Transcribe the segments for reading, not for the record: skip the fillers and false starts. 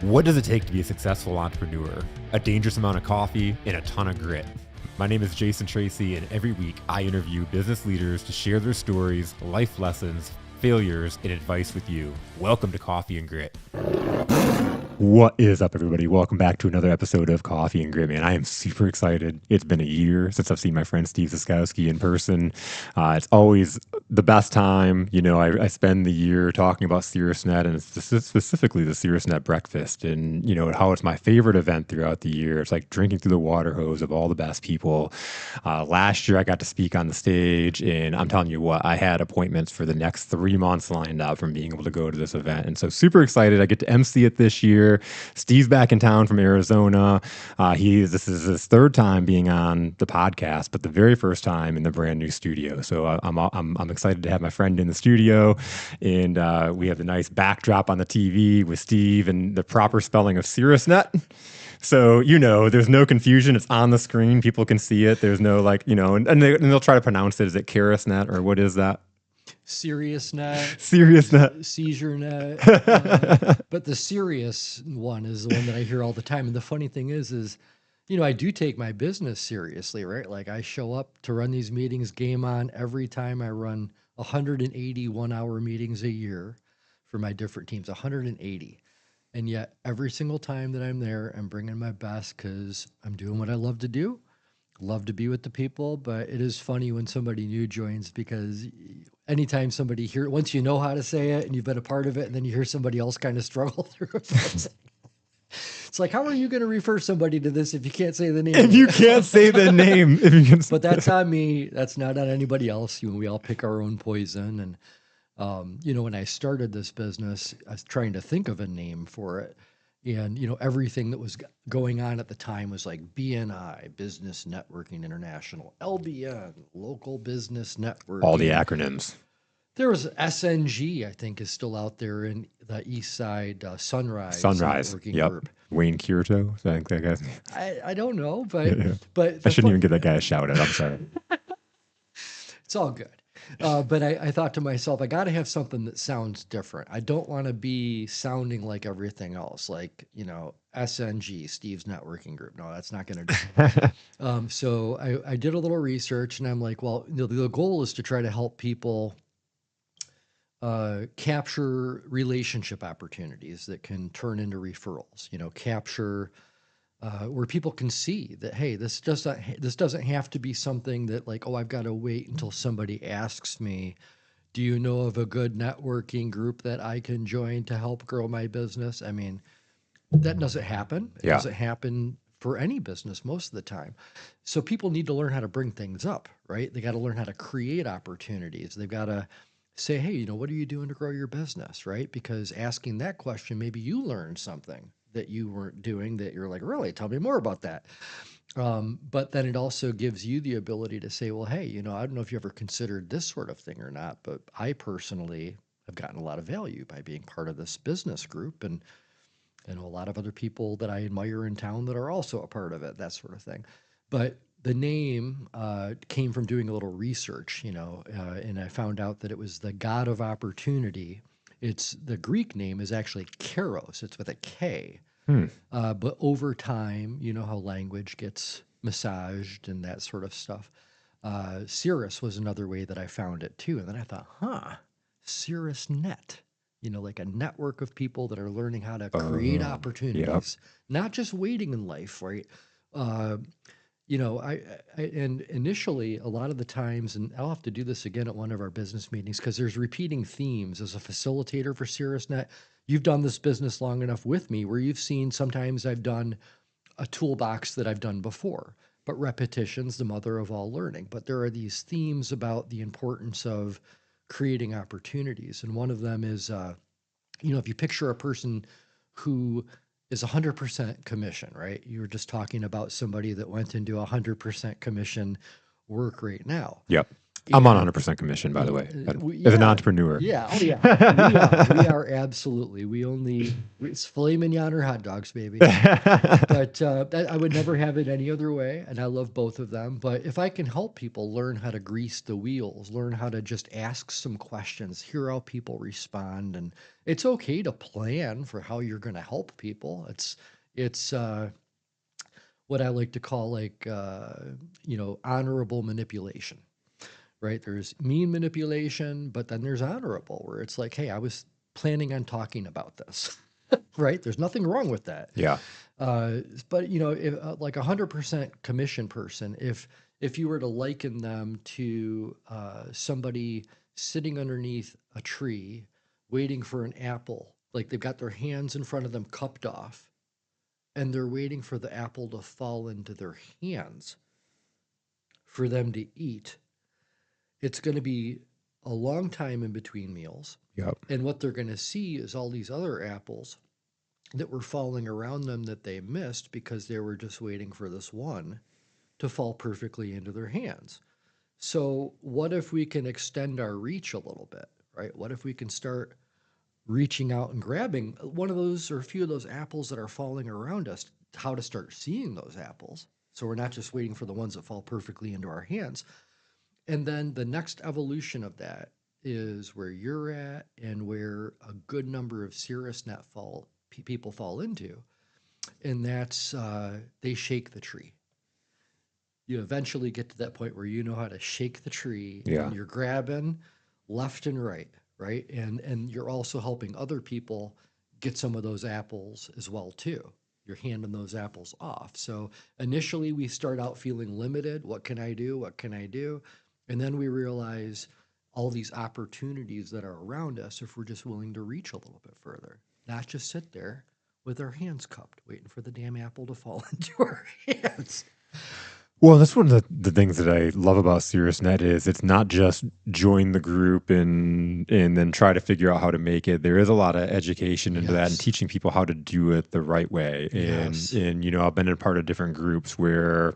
What does it take to be a successful entrepreneur? A dangerous amount of coffee and a ton of grit. My name is Jason Tracey, and every week I interview business leaders to share their stories, life lessons, failures, and advice with you. Welcome to Coffee and Grit. What is up, everybody? Welcome back to another episode of Coffee and Grit, man. I am super excited. It's been a year since I've seen my friend Steve Zyskowski in person. It's always the best time. You know, I spend the year talking about Caerusnet and specifically the Caerusnet breakfast and, you know, how it's my favorite event throughout the year. It's like drinking through the water hose of all the best people. Last year, I got to speak on the stage, and I'm telling you what, I had appointments for the next 3 months lined up from being able to go to this event. And so super excited. I get to MC it this year. Steve's back in town from Arizona. This is his third time being on the podcast, but the very first time in the brand new studio. So I'm excited to have my friend in the studio, and we have the nice backdrop on the TV with Steve and the proper spelling of Caerusnet. So, you know, there's no confusion. It's on the screen. People can see it. There's no and they'll try to pronounce it. Is it Caerusnet or what is that? SeriousNet, SeiousNet. but the serious one is the one that I hear all the time. And the funny thing is, you know, I do take my business seriously, right? Like I show up to run these meetings, game on every time. I run 180 1-hour meetings a year for my different teams, 180. And yet every single time that I'm there, I'm bringing my best because I'm doing what I love to do. Love to be with the people, but it is funny when somebody new joins because anytime somebody once you know how to say it and you've been a part of it, and then you hear somebody else kind of struggle through it. It's like, how are you going to refer somebody to this if you can't say the name? If you can't say the name. But that's on me. That's not on anybody else. We all pick our own poison. And, you know, when I started this business, I was trying to think of a name for it. And, you know, everything that was going on at the time was like BNI, Business Networking International, LBN, Local Business Network. All the acronyms. There was SNG, I think, is still out there in the East Side, Sunrise Networking Group. Wayne Kirito, I think that guy's name. I don't know, but I shouldn't even give that guy a shout out. I'm sorry. It's all good. But I thought to myself, I got to have something that sounds different. I don't want to be sounding like everything else, like, you know, SNG, Steve's Networking Group. No, that's not going to do. So I did a little research, and I'm like, well, the goal is to try to help people capture relationship opportunities that can turn into referrals. You know, capture where people can see that, hey, this doesn't have to be something that like, oh, I've got to wait until somebody asks me, do you know of a good networking group that I can join to help grow my business? I mean, that doesn't happen. It doesn't happen for any business most of the time. So people need to learn how to bring things up, right? They got to learn how to create opportunities. They've got to say, hey, you know, what are you doing to grow your business, right? Because asking that question, maybe you learned something that you weren't doing that you're like, really, tell me more about that. But then it also gives you the ability to say, well, hey, you know, I don't know if you ever considered this sort of thing or not, but I personally have gotten a lot of value by being part of this business group, and a lot of other people that I admire in town that are also a part of it, that sort of thing. But the name came from doing a little research, you know, and I found out that it was the God of Opportunity. The Greek name is actually Kairos. It's with a K. But over time, you know how language gets massaged and that sort of stuff. Cirrus was another way that I found it too. And then I thought, CirrusNet, you know, like a network of people that are learning how to create opportunities, not just waiting in life, right? You know, and initially a lot of the times, and I'll have to do this again at one of our business meetings because there's repeating themes. As a facilitator for CirrusNet, you've done this business long enough with me where you've seen sometimes I've done a toolbox that I've done before, but repetition's the mother of all learning. But there are these themes about the importance of creating opportunities. And one of them is, you know, if you picture a person who is 100% commission, right? You were just talking about somebody that went into 100% commission work right now. Yep. I'm on And 100% commission, by the way, as an yeah, entrepreneur. yeah, oh yeah, we are absolutely. It's filet mignon or hot dogs, baby. But I would never have it any other way, and I love both of them. But if I can help people learn how to grease the wheels, learn how to just ask some questions, hear how people respond, and it's okay to plan for how you're going to help people. It's what I like to call like honorable manipulation, right? There's mean manipulation, but then there's honorable, where it's like, hey, I was planning on talking about this, right? There's nothing wrong with that. Yeah. But if, like 100% commission person, if you were to liken them to somebody sitting underneath a tree waiting for an apple, like they've got their hands in front of them cupped off, and they're waiting for the apple to fall into their hands for them to eat, it's going to be a long time in between meals. Yep. And what they're going to see is all these other apples that were falling around them that they missed because they were just waiting for this one to fall perfectly into their hands. So, what if we can extend our reach a little bit, right? What if we can start reaching out and grabbing one of those or a few of those apples that are falling around us, how to start seeing those apples? So, we're not just waiting for the ones that fall perfectly into our hands. And then the next evolution of that is where you're at and where a good number of Caerusnet people fall into, and that's they shake the tree. You eventually get to that point where you know how to shake the tree, Yeah. and you're grabbing left and right, and you're also helping other people get some of those apples as well too. You're handing those apples off. So initially we start out feeling limited. What can I do? What can I do? And then we realize all these opportunities that are around us if we're just willing to reach a little bit further, not just sit there with our hands cupped, waiting for the damn apple to fall into our hands. Well, that's one of the things that I love about Caerusnet is it's not just join the group and then try to figure out how to make it. There is a lot of education into that and Yes. teaching people how to do it the right way. Yes. And I've been in part of different groups where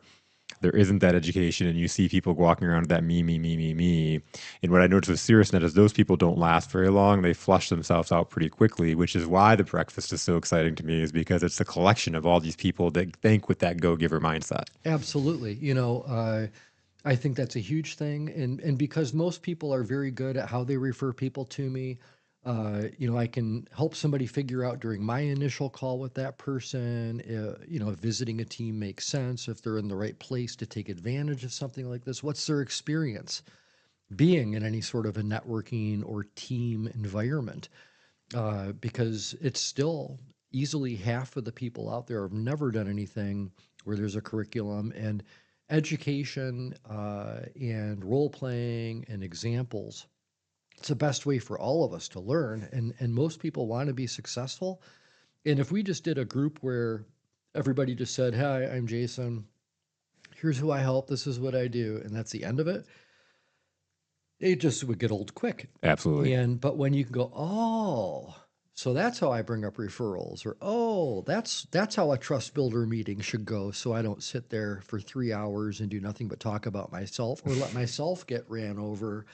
there isn't that education and you see people walking around with that me. And what I noticed with Caerusnet is those people don't last very long. They flush themselves out pretty quickly, which is why the breakfast is so exciting to me, is because it's a collection of all these people that think with that go-giver mindset. Absolutely. I think that's a huge thing. And because most people are very good at how they refer people to me, I can help somebody figure out during my initial call with that person, if visiting a team makes sense, if they're in the right place to take advantage of something like this. What's their experience being in any sort of a networking or team environment? Because it's still easily half of the people out there have never done anything where there's a curriculum, and education and role playing and examples. It's the best way for all of us to learn, and most people want to be successful. And if we just did a group where everybody just said, "Hi, I'm Jason. Here's who I help. This is what I do," and that's the end of it, it just would get old quick. Absolutely. But when you can go, oh, so that's how I bring up referrals, or oh, that's how a trust builder meeting should go. So I don't sit there for 3 hours and do nothing but talk about myself or let myself get ran over.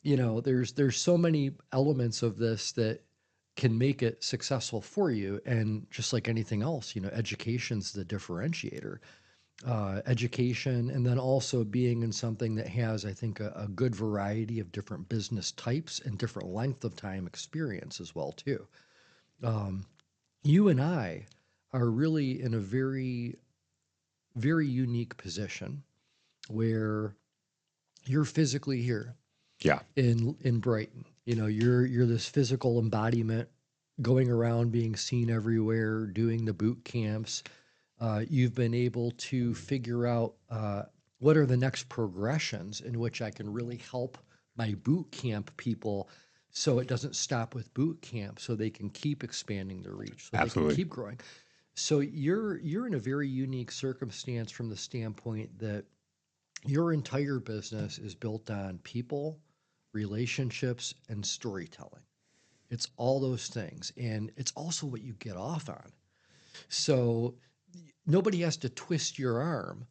There's so many elements of this that can make it successful for you. And just like anything else, education's the differentiator. Education, and then also being in something that has, I think, a good variety of different business types and different length of time experience as well too. Um, you and I are really in a very, very unique position where you're physically here Yeah. in Brighton. You're this physical embodiment going around, being seen everywhere, doing the boot camps. You've been able to figure out what are the next progressions in which I can really help my boot camp people, so it doesn't stop with boot camp, so they can keep expanding their reach, so they can Absolutely. keep growing. So you're in a very unique circumstance from the standpoint that your entire business is built on people, relationships, and storytelling. It's all those things, and it's also what you get off on. So nobody has to twist your arm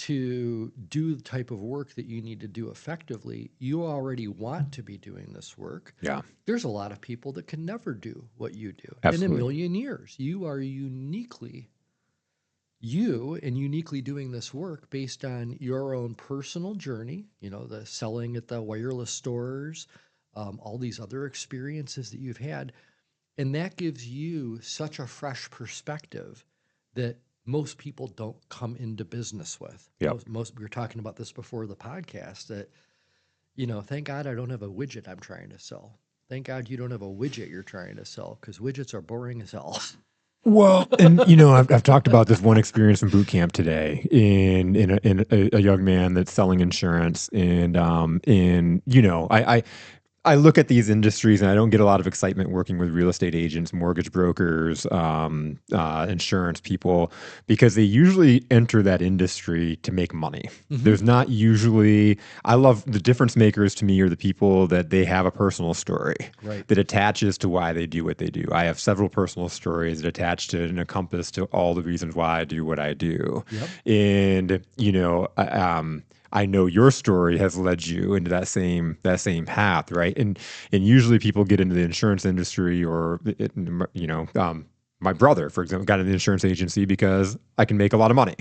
to do the type of work that you need to do effectively, you already want to be doing this work. Yeah. There's a lot of people that can never do what you do Absolutely. in a million years. You are uniquely you and uniquely doing this work based on your own personal journey, the selling at the wireless stores, all these other experiences that you've had. And that gives you such a fresh perspective that most people don't come into business with. Yep. Most we were talking about this before the podcast that, thank God I don't have a widget I'm trying to sell. Thank God you don't have a widget you're trying to sell, because widgets are boring as hell. Well, and I've talked about this one experience in boot camp today in a young man that's selling insurance, and I look at these industries and I don't get a lot of excitement working with real estate agents, mortgage brokers, insurance people, because they usually enter that industry to make money. Mm-hmm. There's not usually, I love the difference makers to me are the people that they have a personal story that attaches to why they do what they do. I have several personal stories that attach to and encompass to all the reasons why I do what I do. Yep. And, I know your story has led you into that same path, right? And usually people get into the insurance industry, or my brother, for example, got into the insurance agency because I can make a lot of money.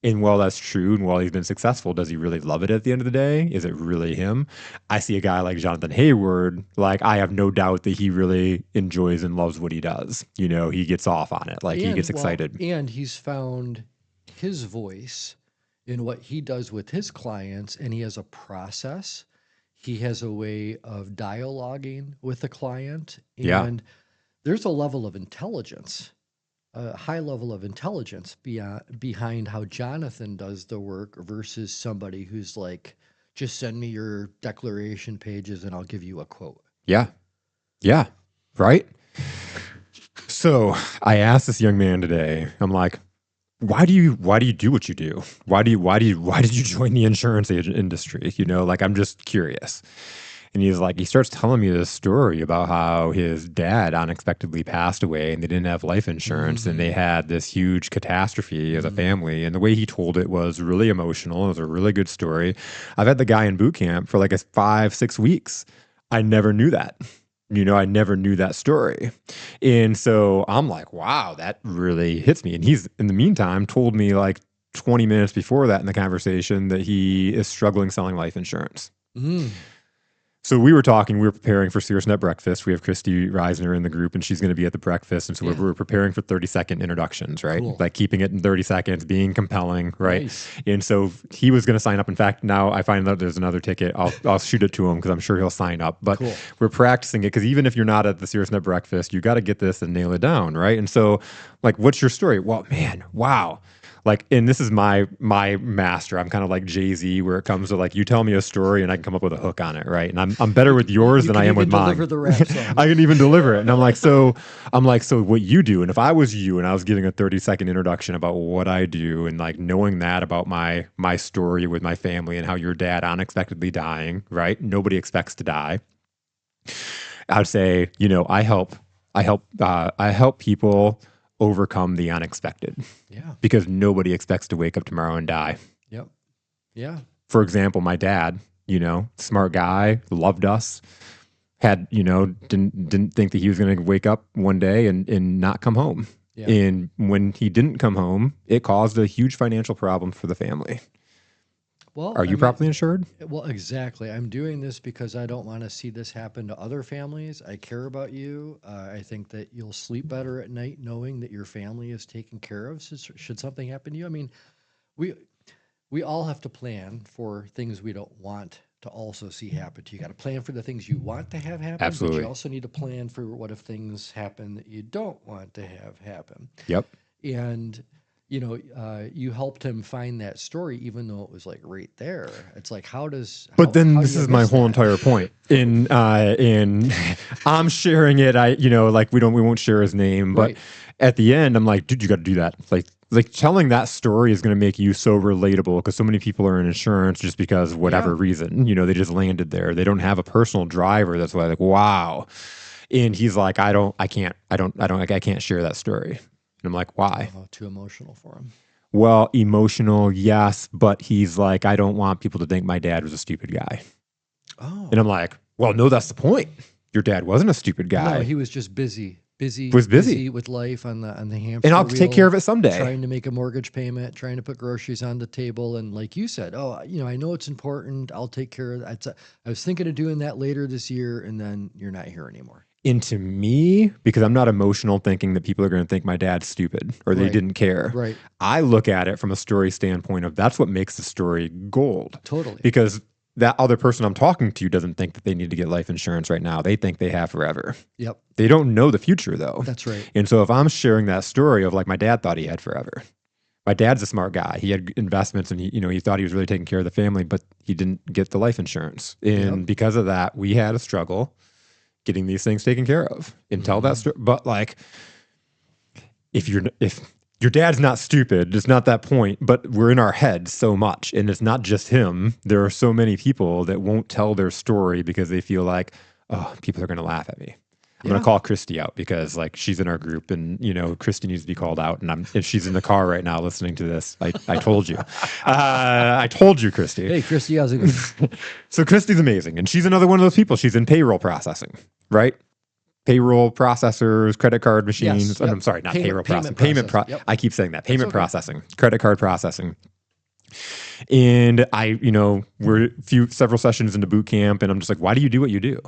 And while that's true, and while he's been successful, does he really love it at the end of the day? Is it really him? I see a guy like Jonathan Hayward, like I have no doubt that he really enjoys and loves what he does. He gets off on it, he gets excited. And he's found his voice in what he does with his clients, and he has a process. He has a way of dialoguing with the client, and there's a level of intelligence, a high level of intelligence behind how Jonathan does the work versus somebody who's like, just send me your declaration pages and I'll give you a quote. Yeah. Right. So I asked this young man today, I'm like, why do you do what you do? Why did you join the insurance agent industry? I'm just curious. And he starts telling me this story about how his dad unexpectedly passed away and they didn't have life insurance, and they had this huge catastrophe as a family. And the way he told it was really emotional. It was a really good story. I've had the guy in boot camp for 5-6 weeks. I never knew that. I never knew that story. And so I'm like, wow, that really hits me. And he's, in the meantime, told me 20 minutes before that in the conversation that he is struggling selling life insurance. So we were preparing for Caerusnet breakfast. We have Christy Reisner in the group, and she's going to be at the breakfast. And so we're preparing for 30-second introductions, right? Cool. Keeping it in 30 seconds, being compelling, right? Nice. And so he was going to sign up. In fact, now I find out there's another ticket. I'll shoot it to him because I'm sure he'll sign up. But we're practicing it because even if you're not at the Caerusnet breakfast, you got to get this and nail it down, right? And so, what's your story? Well, man, wow. And this is my master. I'm kind of like Jay-Z, where it comes to you tell me a story and I can come up with a hook on it, right? And I'm better with yours than I am with mine. Deliver the rap song. I can even deliver it. And I'm like, so what you do? And if I was you and I was giving a 30-second introduction about what I do, and knowing that about my story with my family and how your dad unexpectedly dying, right? Nobody expects to die. I'd say, I help people overcome the unexpected. Yeah. Because nobody expects to wake up tomorrow and die. Yep. Yeah. For example, my dad, smart guy, loved us, had, didn't think that he was going to wake up one day and not come home. Yeah. And when he didn't come home, it caused a huge financial problem for the family. Well, are you properly insured? Well, exactly. I'm doing this because I don't want to see this happen to other families. I care about you. I think that you'll sleep better at night knowing that your family is taken care of should something happen to you. I mean, we all have to plan for things we don't want to also see happen to you. You got to plan for the things you want to have happen. Absolutely. But you also need to plan for what if things happen that you don't want to have happen. Yep. And you helped him find that story, even though it was right there. It's But then this is my whole entire point. In I'm sharing it. We won't share his name, but at the end, I'm like, dude, you got to do that. Telling that story is going to make you so relatable because so many people are in insurance just because whatever reason, they just landed there. They don't have a personal driver. That's why wow. And he's like, I can't share that story. And I'm like, why? Oh, too emotional for him. Well, emotional, yes, but he's like, I don't want people to think my dad was a stupid guy. Oh. And I'm like, well, no, that's the point. Your dad wasn't a stupid guy. No, he was just busy Was busy. with life on the And hamster I'll wheel, take care of it someday. trying to make a mortgage payment, trying to put groceries on the table. And like you said, oh, I know it's important. I'll take care of that. I was thinking of doing that later this year, and then you're not here anymore. And to me, because I'm not emotional thinking that people are going to think my dad's stupid or they didn't care. Right. I look at it from a story standpoint of that's what makes the story gold. Totally. Because that other person I'm talking to doesn't think that they need to get life insurance right now. They think they have forever. Yep. They don't know the future though. That's right. And so if I'm sharing that story of like my dad thought he had forever. My dad's a smart guy. He had investments and he thought he was really taking care of the family, but he didn't get the life insurance. And because of that, we had a struggle getting these things taken care of and tell that story. But like, if your dad's not stupid, it's not that point, but we're in our heads so much. And it's not just him. There are so many people that won't tell their story because they feel like, oh, people are going to laugh at me. I'm going to call Christy out because like she's in our group and Christy needs to be called out. And if she's in the car right now listening to this, I told you, I told you, Christy. Hey, Christy, how's it going? So Christy's amazing. And she's another one of those people. She's in payroll processing, right? Payroll processors, credit card machines. Yes, I'm sorry, not payroll processing. I keep saying that. Payment processing, credit card processing. And we're several sessions into boot camp and I'm just like, why do you do what you do?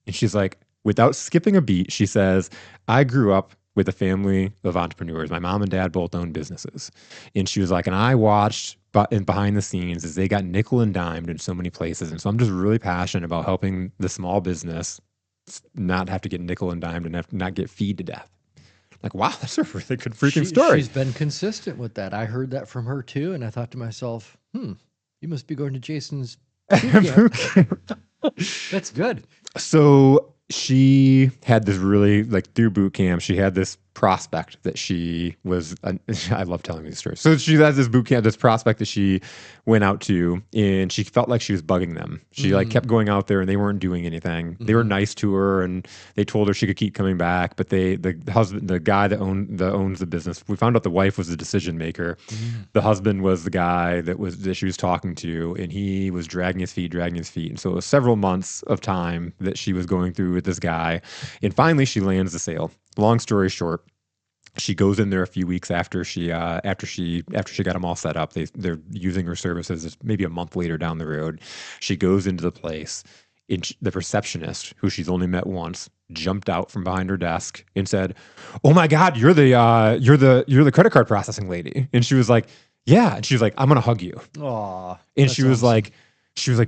And she's like, without skipping a beat, she says, I grew up with a family of entrepreneurs. My mom and dad both own businesses. And she was like, and I watched behind the scenes as they got nickel and dimed in so many places. And so I'm just really passionate about helping the small business not have to get nickel and dimed and not get feed to death. Like, wow, that's a really good freaking story. She's been consistent with that. I heard that from her too. And I thought to myself, you must be going to Jason's boot camp. That's good. So she had this really, like through boot camp, she had this prospect that she was, I love telling these stories. So she has this boot camp, this prospect that she went out to and she felt like she was bugging them. She like kept going out there and they weren't doing anything. They were nice to her and they told her she could keep coming back. But the guy that owns the business, we found out the wife was the decision maker. The husband was the guy that she was talking to and he was dragging his feet. And so it was several months of time that she was going through with this guy. And finally she lands the sale. Long story short, she goes in there a few weeks after she got them all set up. They're using her services. It's maybe a month later down the road. She goes into the place. And the receptionist, who she's only met once, jumped out from behind her desk and said, "Oh my God, you're the credit card processing lady." And she was like, "Yeah." And she was like, "I'm gonna hug you." Aw, and she was like,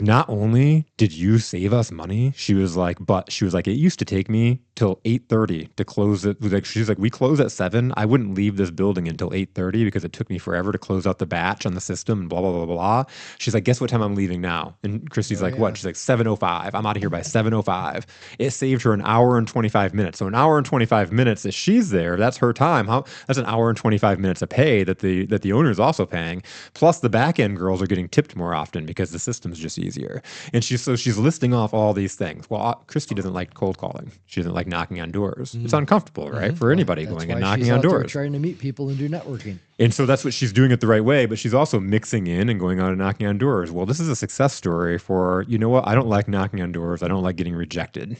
not only did you save us money, she was like, it used to take me till 8:30 to close it. She's like, we close at 7. I wouldn't leave this building until 8:30 because it took me forever to close out the batch on the system and blah, blah, blah, blah. She's like, guess what time I'm leaving now? And Christy's what? She's like, 7:05. I'm out of here by 7:05. It saved her an hour and 25 minutes. So an hour and 25 minutes that she's there, that's her time. That's an hour and 25 minutes of pay that the owner is also paying. Plus the back end girls are getting tipped more often because the system's just easier. And she's listing off all these things. Well, Christy doesn't like cold calling. She doesn't like knocking on doors. It's uncomfortable, right? For anybody going and knocking on doors. Trying to meet people and do networking. And so that's what she's doing it the right way, but she's also mixing in and going out and knocking on doors. Well, this is a success story for, you know what? I don't like knocking on doors. I don't like getting rejected.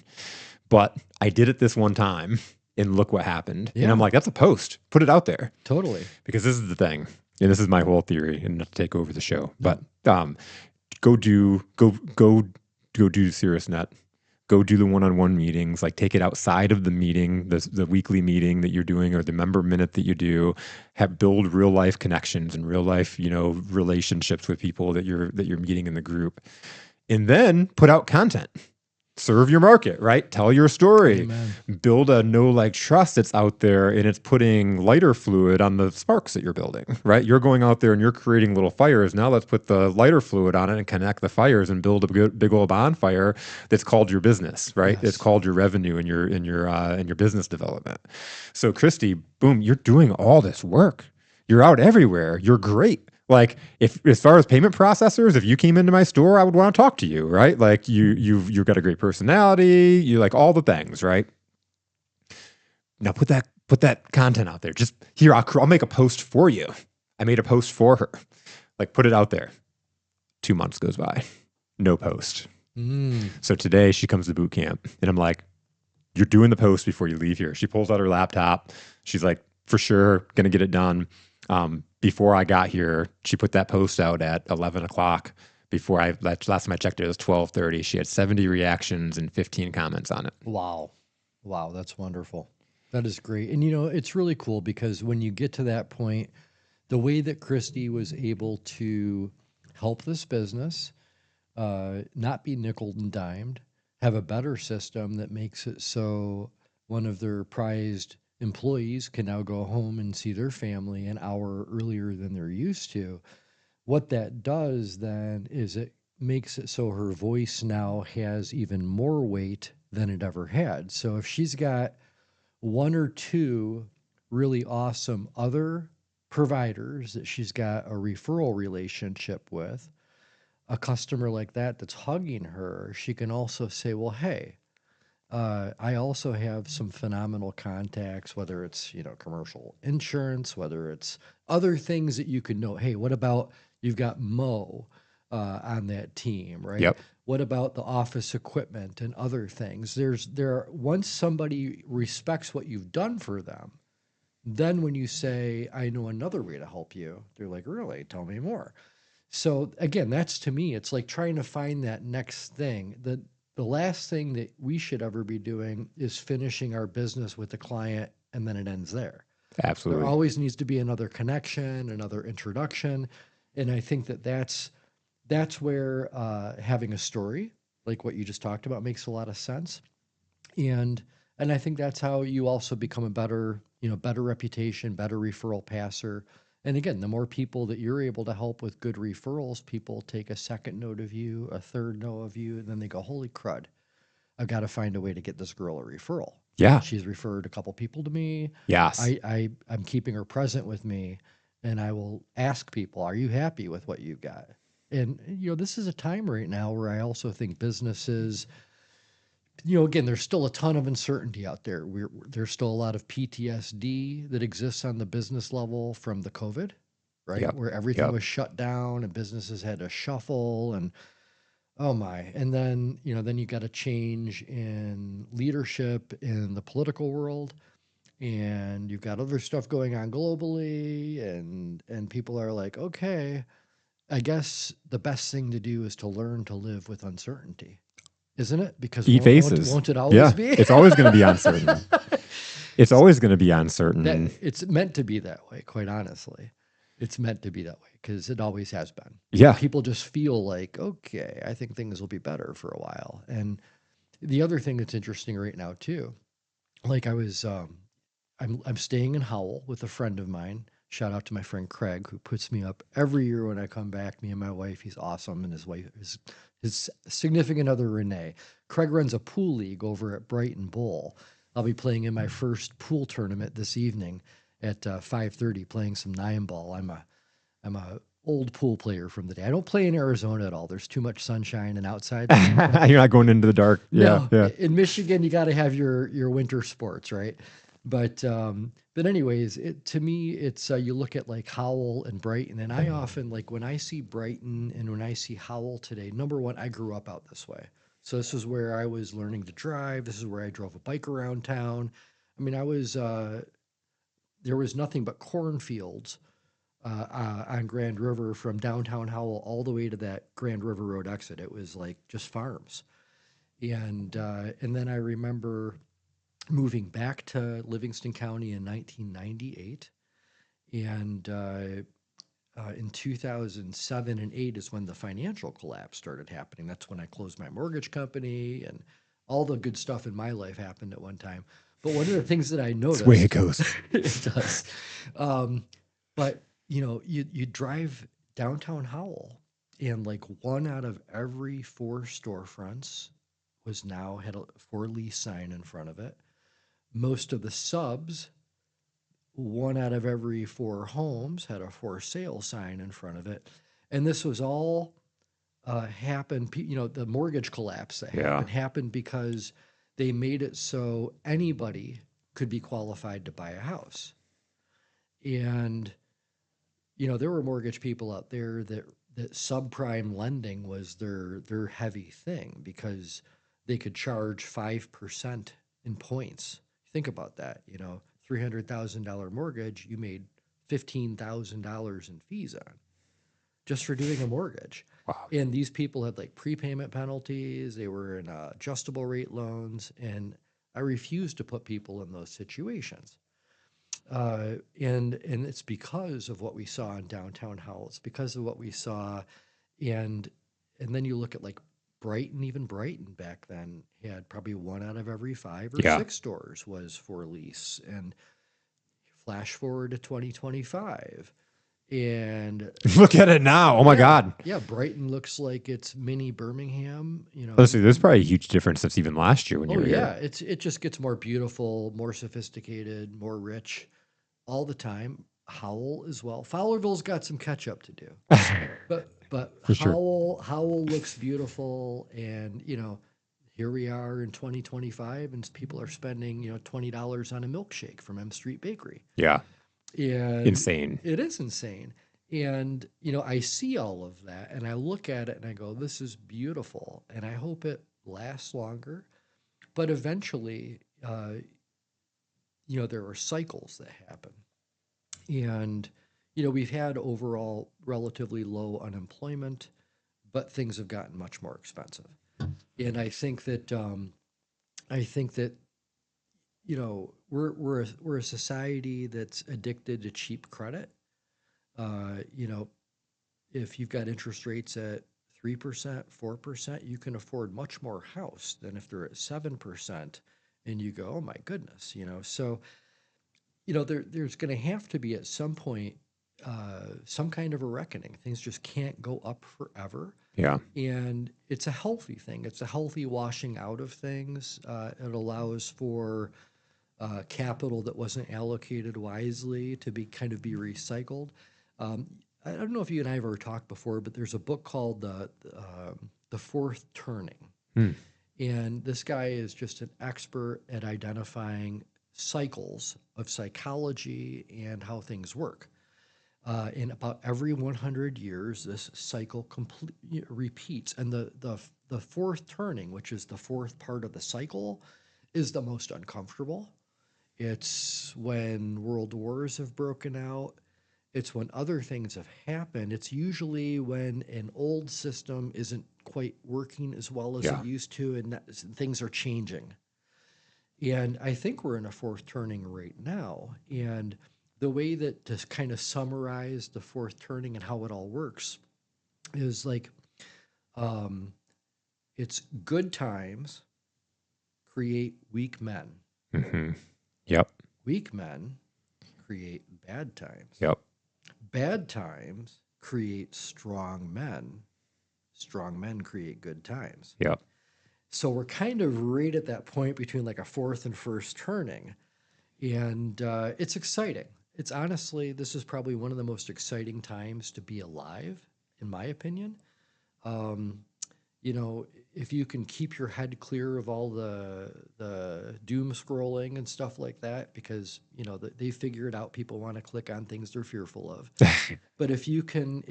But I did it this one time and look what happened. Yeah. And I'm like, that's a post. Put it out there. Totally. Because this is the thing. And this is my whole theory and not to take over the show. But go do Caerusnet. Go do the one-on-one meetings, like take it outside of the meeting, the weekly meeting that you're doing or the member minute that you do. Build real life connections and real life, relationships with people that you're meeting in the group. And then put out content. Serve your market, right? Tell your story. Amen. Build a know, like, trust that's out there, and it's putting lighter fluid on the sparks that you're building, right? You're going out there and you're creating little fires. Now let's put the lighter fluid on it and connect the fires and build a big old bonfire that's called your business, right? Yes. It's called your revenue and your business development. So Christy, boom, you're doing all this work. You're out everywhere. You're great. Like, if as far as payment processors, if you came into my store, I would want to talk to you, right? Like you've got a great personality, you like all the things, right? Now put that content out there. Just here, I'll make a post for you. I made a post for her, like put it out there. 2 months goes by, no post. So today she comes to boot camp and I'm like, you're doing the post before you leave here. She pulls out her laptop. She's like, for sure, going to get it done. Before I got here, she put that post out at 11 o'clock. Last time I checked it was 12:30. She had 70 reactions and 15 comments on it. Wow. Wow, that's wonderful. That is great. And it's really cool because when you get to that point, the way that Christy was able to help this business, not be nickel and dimed, have a better system that makes it so one of their prized employees can now go home and see their family an hour earlier than they're used to. What that does then is it makes it so her voice now has even more weight than it ever had. So if she's got one or two really awesome other providers that she's got a referral relationship with, a customer like that that's hugging her, she can also say, well, hey, I also have some phenomenal contacts, whether it's, commercial insurance, whether it's other things that you could know. Hey, what about you've got Mo on that team, right? Yep. What about the office equipment and other things? Once somebody respects what you've done for them, then when you say, I know another way to help you, they're like, really? Tell me more. So again, that's to me, it's like trying to find that next thing. The last thing that we should ever be doing is finishing our business with the client and then it ends there. Absolutely. There always needs to be another connection, another introduction. And I think that's where having a story, like what you just talked about, makes a lot of sense. And I think that's how you also become a better reputation, better referral passer. And again, the more people that you're able to help with good referrals, people take a second note of you, a third note of you, and then they go, holy crud, I've got to find a way to get this girl a referral. Yeah. She's referred a couple people to me. Yes. I'm keeping her present with me, and I will ask people, are you happy with what you've got? And, this is a time right now where I also think businesses, again, there's still a ton of uncertainty out there. There's still a lot of PTSD that exists on the business level from the COVID, right? Yep. Where everything Yep. was shut down and businesses had to shuffle and oh my. And then, then you got a change in leadership in the political world and you've got other stuff going on globally and people are like, okay, I guess the best thing to do is to learn to live with uncertainty. Isn't it? Because won't it always be? It's always going to be uncertain. It's always going to be uncertain. It's meant to be that way, quite honestly. It's meant to be that way because it always has been. Yeah. People just feel like, okay, I think things will be better for a while. And the other thing that's interesting right now too, like I'm staying in Howell with a friend of mine. Shout out to my friend Craig, who puts me up every year when I come back. Me and my wife, he's awesome, and his wife is his significant other, Renee. Craig runs a pool league over at Brighton Bowl. I'll be playing in my first pool tournament this evening at 5:30, playing some 9-ball. I'm a old pool player from the day. I don't play in Arizona at all. There's too much sunshine and outside. You're not going into the dark. Yeah, no, yeah. In Michigan, you got to have your winter sports, right? But anyways, to me, it's you look at like Howell and Brighton, and I often like when I see Brighton and when I see Howell today. Number one, I grew up out this way, so this is where I was learning to drive. This is where I drove a bike around town. I mean, I was there was nothing but cornfields on Grand River from downtown Howell all the way to that Grand River Road exit. It was like just farms, and then I remember moving back to Livingston County in 1998. And in 2007 and 8 is when the financial collapse started happening. That's when I closed my mortgage company and all the good stuff in my life happened at one time. But one of the things that I noticed, That's the way it goes. it does. But you drive downtown Howell and like one out of every 4 storefronts had a for lease sign in front of it. Most of the subs, 1 out of every 4 homes had a for sale sign in front of it. And this was all happened, the mortgage collapse that happened because they made it so anybody could be qualified to buy a house. And there were mortgage people out there that subprime lending was their heavy thing because they could charge 5% in points. Think about that, $300,000 mortgage, you made $15,000 in fees on just for doing a mortgage. Wow. And these people had like prepayment penalties, they were in adjustable rate loans, and I refused to put people in those situations. And it's because of what we saw in downtown Howell. It's because of what we saw, and and then you look at like Brighton. Even Brighton back then had probably one out of every 5 or 6 stores was for lease. And flash forward to 2025, and Look at it now. Oh my God. yeah, Brighton looks like it's mini Birmingham. Listen, there's probably a huge difference since even last year when you Oh were yeah, here. it just gets more beautiful, more sophisticated, more rich all the time. Howell as well. Fowlerville's got some catch up to do. But For sure. Howell looks beautiful, and here we are in 2025, and people are spending $20 on a milkshake from M Street Bakery, Yeah. and Insane. it is insane. And I see all of that, and I look at it, and I go, "This is beautiful," and I hope it lasts longer. But eventually, there are cycles that happen. And, we've had overall relatively low unemployment, but things have gotten much more expensive. And I think that, we're a society that's addicted to cheap credit. Uh, you know, if you've got interest rates at 3%, 4%, you can afford much more house than if they're at 7%. And you go, oh my goodness. So there's going to have to be at some point some kind of a reckoning. Things just can't go up forever. Yeah. And it's a healthy thing. It's a healthy washing out of things. It allows for capital that wasn't allocated wisely to be recycled. Um, I don't know if you and I have ever talked before, but there's a book called The Fourth Turning. Hmm. And this guy is just an expert at identifying cycles of psychology and how things work. In about every 100 years, this cycle repeats. And the fourth turning, which is the fourth part of the cycle, is the most uncomfortable. It's when world wars have broken out. It's when other things have happened. It's usually when an old system isn't quite working as well as it Yeah. used to, and things are changing. And I think we're in a fourth turning right now. And the way that to kind of summarize the fourth turning and how it all works is like um, it's good times create weak men. Hmm. Yep. Weak men create bad times. Yep. Bad times create strong men. Strong men create good times. Yep. So we're kind of right at that point between like a fourth and first turning. And it's exciting. It's honestly, this is probably one of the most exciting times to be alive, in my opinion. Um, if you can keep your head clear of all the doom scrolling and stuff like that, because they figure it out. People want to click on things they're fearful of. But if you can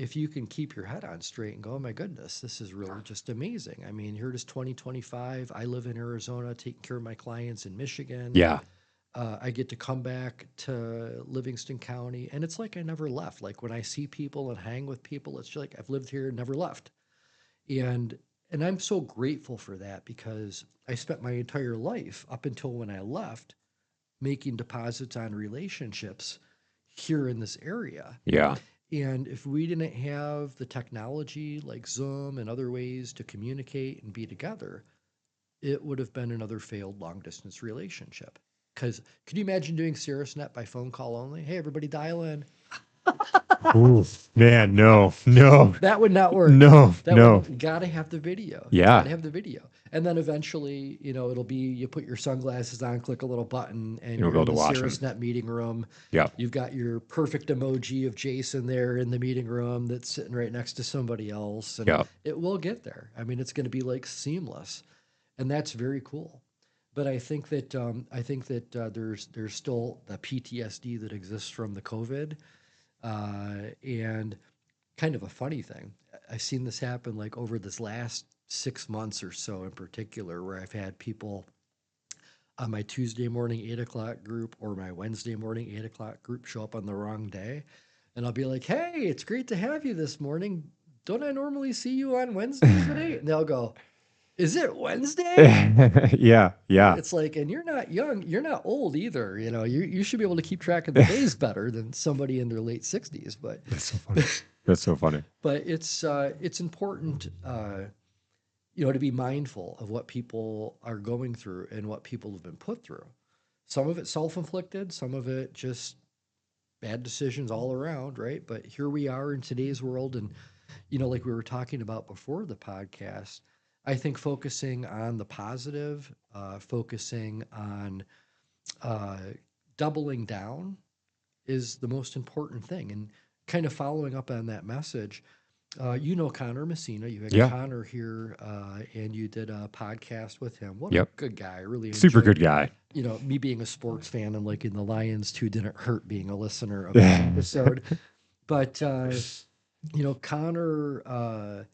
keep your head on straight and go, oh my goodness, this is really just amazing. I mean, here it is 2025. I live in Arizona, taking care of my clients in Michigan. Yeah. I get to come back to Livingston County, and it's like I never left. Like when I see people and hang with people, it's like I've lived here and never left. And and I'm so grateful for that because I spent my entire life up until when I left making deposits on relationships here in this area. Yeah. And if we didn't have the technology like Zoom and other ways to communicate and be together, it would have been another failed long distance relationship. Because could you imagine doing Caerusnet by phone call only? Hey, everybody dial in. Ooh, man, no. That would not work. No. You gotta have the video. Yeah. Gotta have the video. And then eventually, it'll be you put your sunglasses on, click a little button, and You'll you're be in able the to watch 'em. Caerusnet meeting room. Yep. You've got your perfect emoji of Jason there in the meeting room that's sitting right next to somebody else. And Yep. it will get there. I mean, it's gonna be like seamless. And that's very cool. But I think that there's still the PTSD that exists from the COVID. And kind of a funny thing, I've seen this happen like over this last 6 months or so in particular, where I've had people on my Tuesday morning 8 o'clock group or my Wednesday morning 8 o'clock group show up on the wrong day. And I'll be like, hey, it's great to have you this morning. Don't I normally see you on Wednesdays at 8? And they'll go, is it Wednesday? Yeah, yeah. It's like, and you're not young, you're not old either. You should be able to keep track of the days better than somebody in their late 60s. But That's so funny. That's so funny. but it's important, to be mindful of what people are going through and what people have been put through. Some of it self-inflicted, some of it just bad decisions all around, right? But here we are in today's world, and like we were talking about before the podcast, I think focusing on the positive, focusing on uh, doubling down is the most important thing. And kind of following up on that message, Connor Messina. You had Yeah. Connor here, and you did a podcast with him. What a Yep. good guy! I really Super enjoyed, good guy. me being a sports fan and liking the Lions too didn't hurt being a listener of the episode. But Connor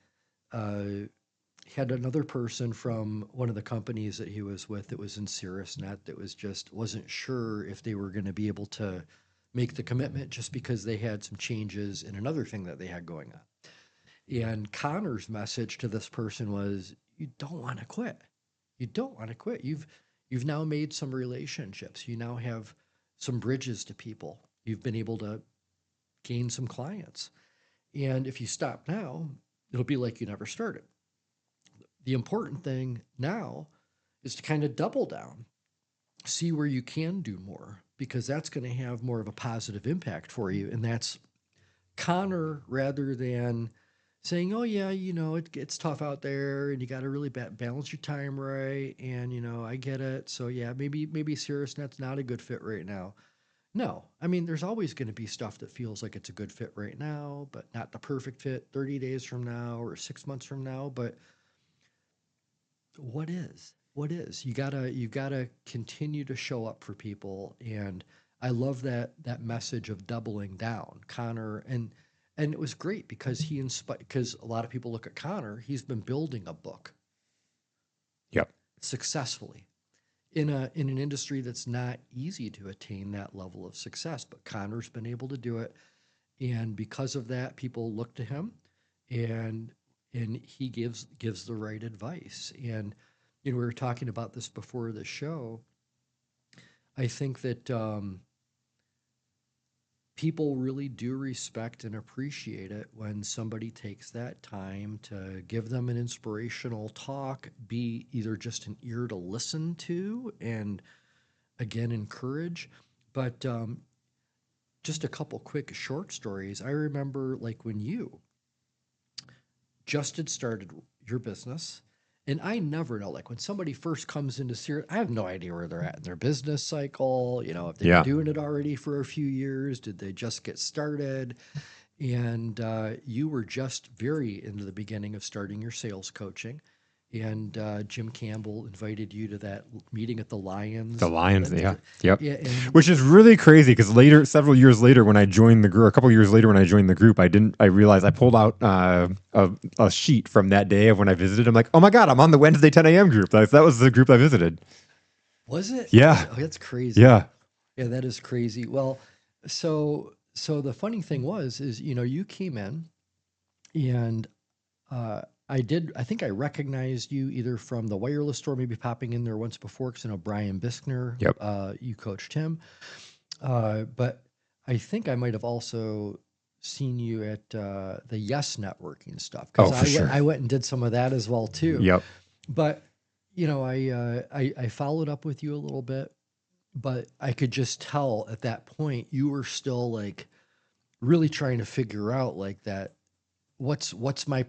had another person from one of the companies that he was with that was in Caerusnet that wasn't sure if they were going to be able to make the commitment just because they had some changes in another thing that they had going on. And Connor's message to this person was, you don't want to quit. You don't want to quit. You've now made some relationships. You now have some bridges to people. You've been able to gain some clients. And if you stop now, it'll be like you never started. The important thing now is to kind of double down, see where you can do more, because that's going to have more of a positive impact for you. And that's Connor, rather than saying, oh, yeah, it's tough out there and you got to really balance your time right. And, I get it. So, yeah, maybe Cirrusnet's not a good fit right now. No, I mean, there's always going to be stuff that feels like it's a good fit right now, but not the perfect fit 30 days from now or 6 months from now. But what is? What is? You gotta continue to show up for people. And I love that message of doubling down, Connor. And it was great because because a lot of people look at Connor, he's been building a book Yep. successfully in an industry that's not easy to attain that level of success. But Connor's been able to do it. And because of that, people look to him, and he gives the right advice. And we were talking about this before the show. I think that people really do respect and appreciate it when somebody takes that time to give them an inspirational talk, be either just an ear to listen to and again encourage. But just a couple quick short stories. I remember like when you just had started your business, and I never know, like when somebody first comes into Sirius, I have no idea where they're at in their business cycle, if they've Yeah. been doing it already for a few years, did they just get started? And you were just very into the beginning of starting your sales coaching. And Jim Campbell invited you to that meeting at the Lions. The Lions, yeah. Yep. Yep. Yeah, and Which is really crazy because several years later, when I joined the group, a couple years later when I joined the group, I realized I pulled out a sheet from that day of when I visited. I'm like, oh my God, I'm on the Wednesday 10 a.m. group. That was the group I visited. was it? Yeah. Oh, that's crazy. Yeah. Yeah, that is crazy. Well, so the funny thing is you came in, and I think I recognized you either from the wireless store, maybe popping in there once before, because I know Brian Biskner, Yep. you coached him. But I think I might have also seen you at the Yes networking stuff, Oh, because for sure. I went and did some of that as well too. Yep. But I followed up with you a little bit, but I could just tell at that point you were still like really trying to figure out like that what's my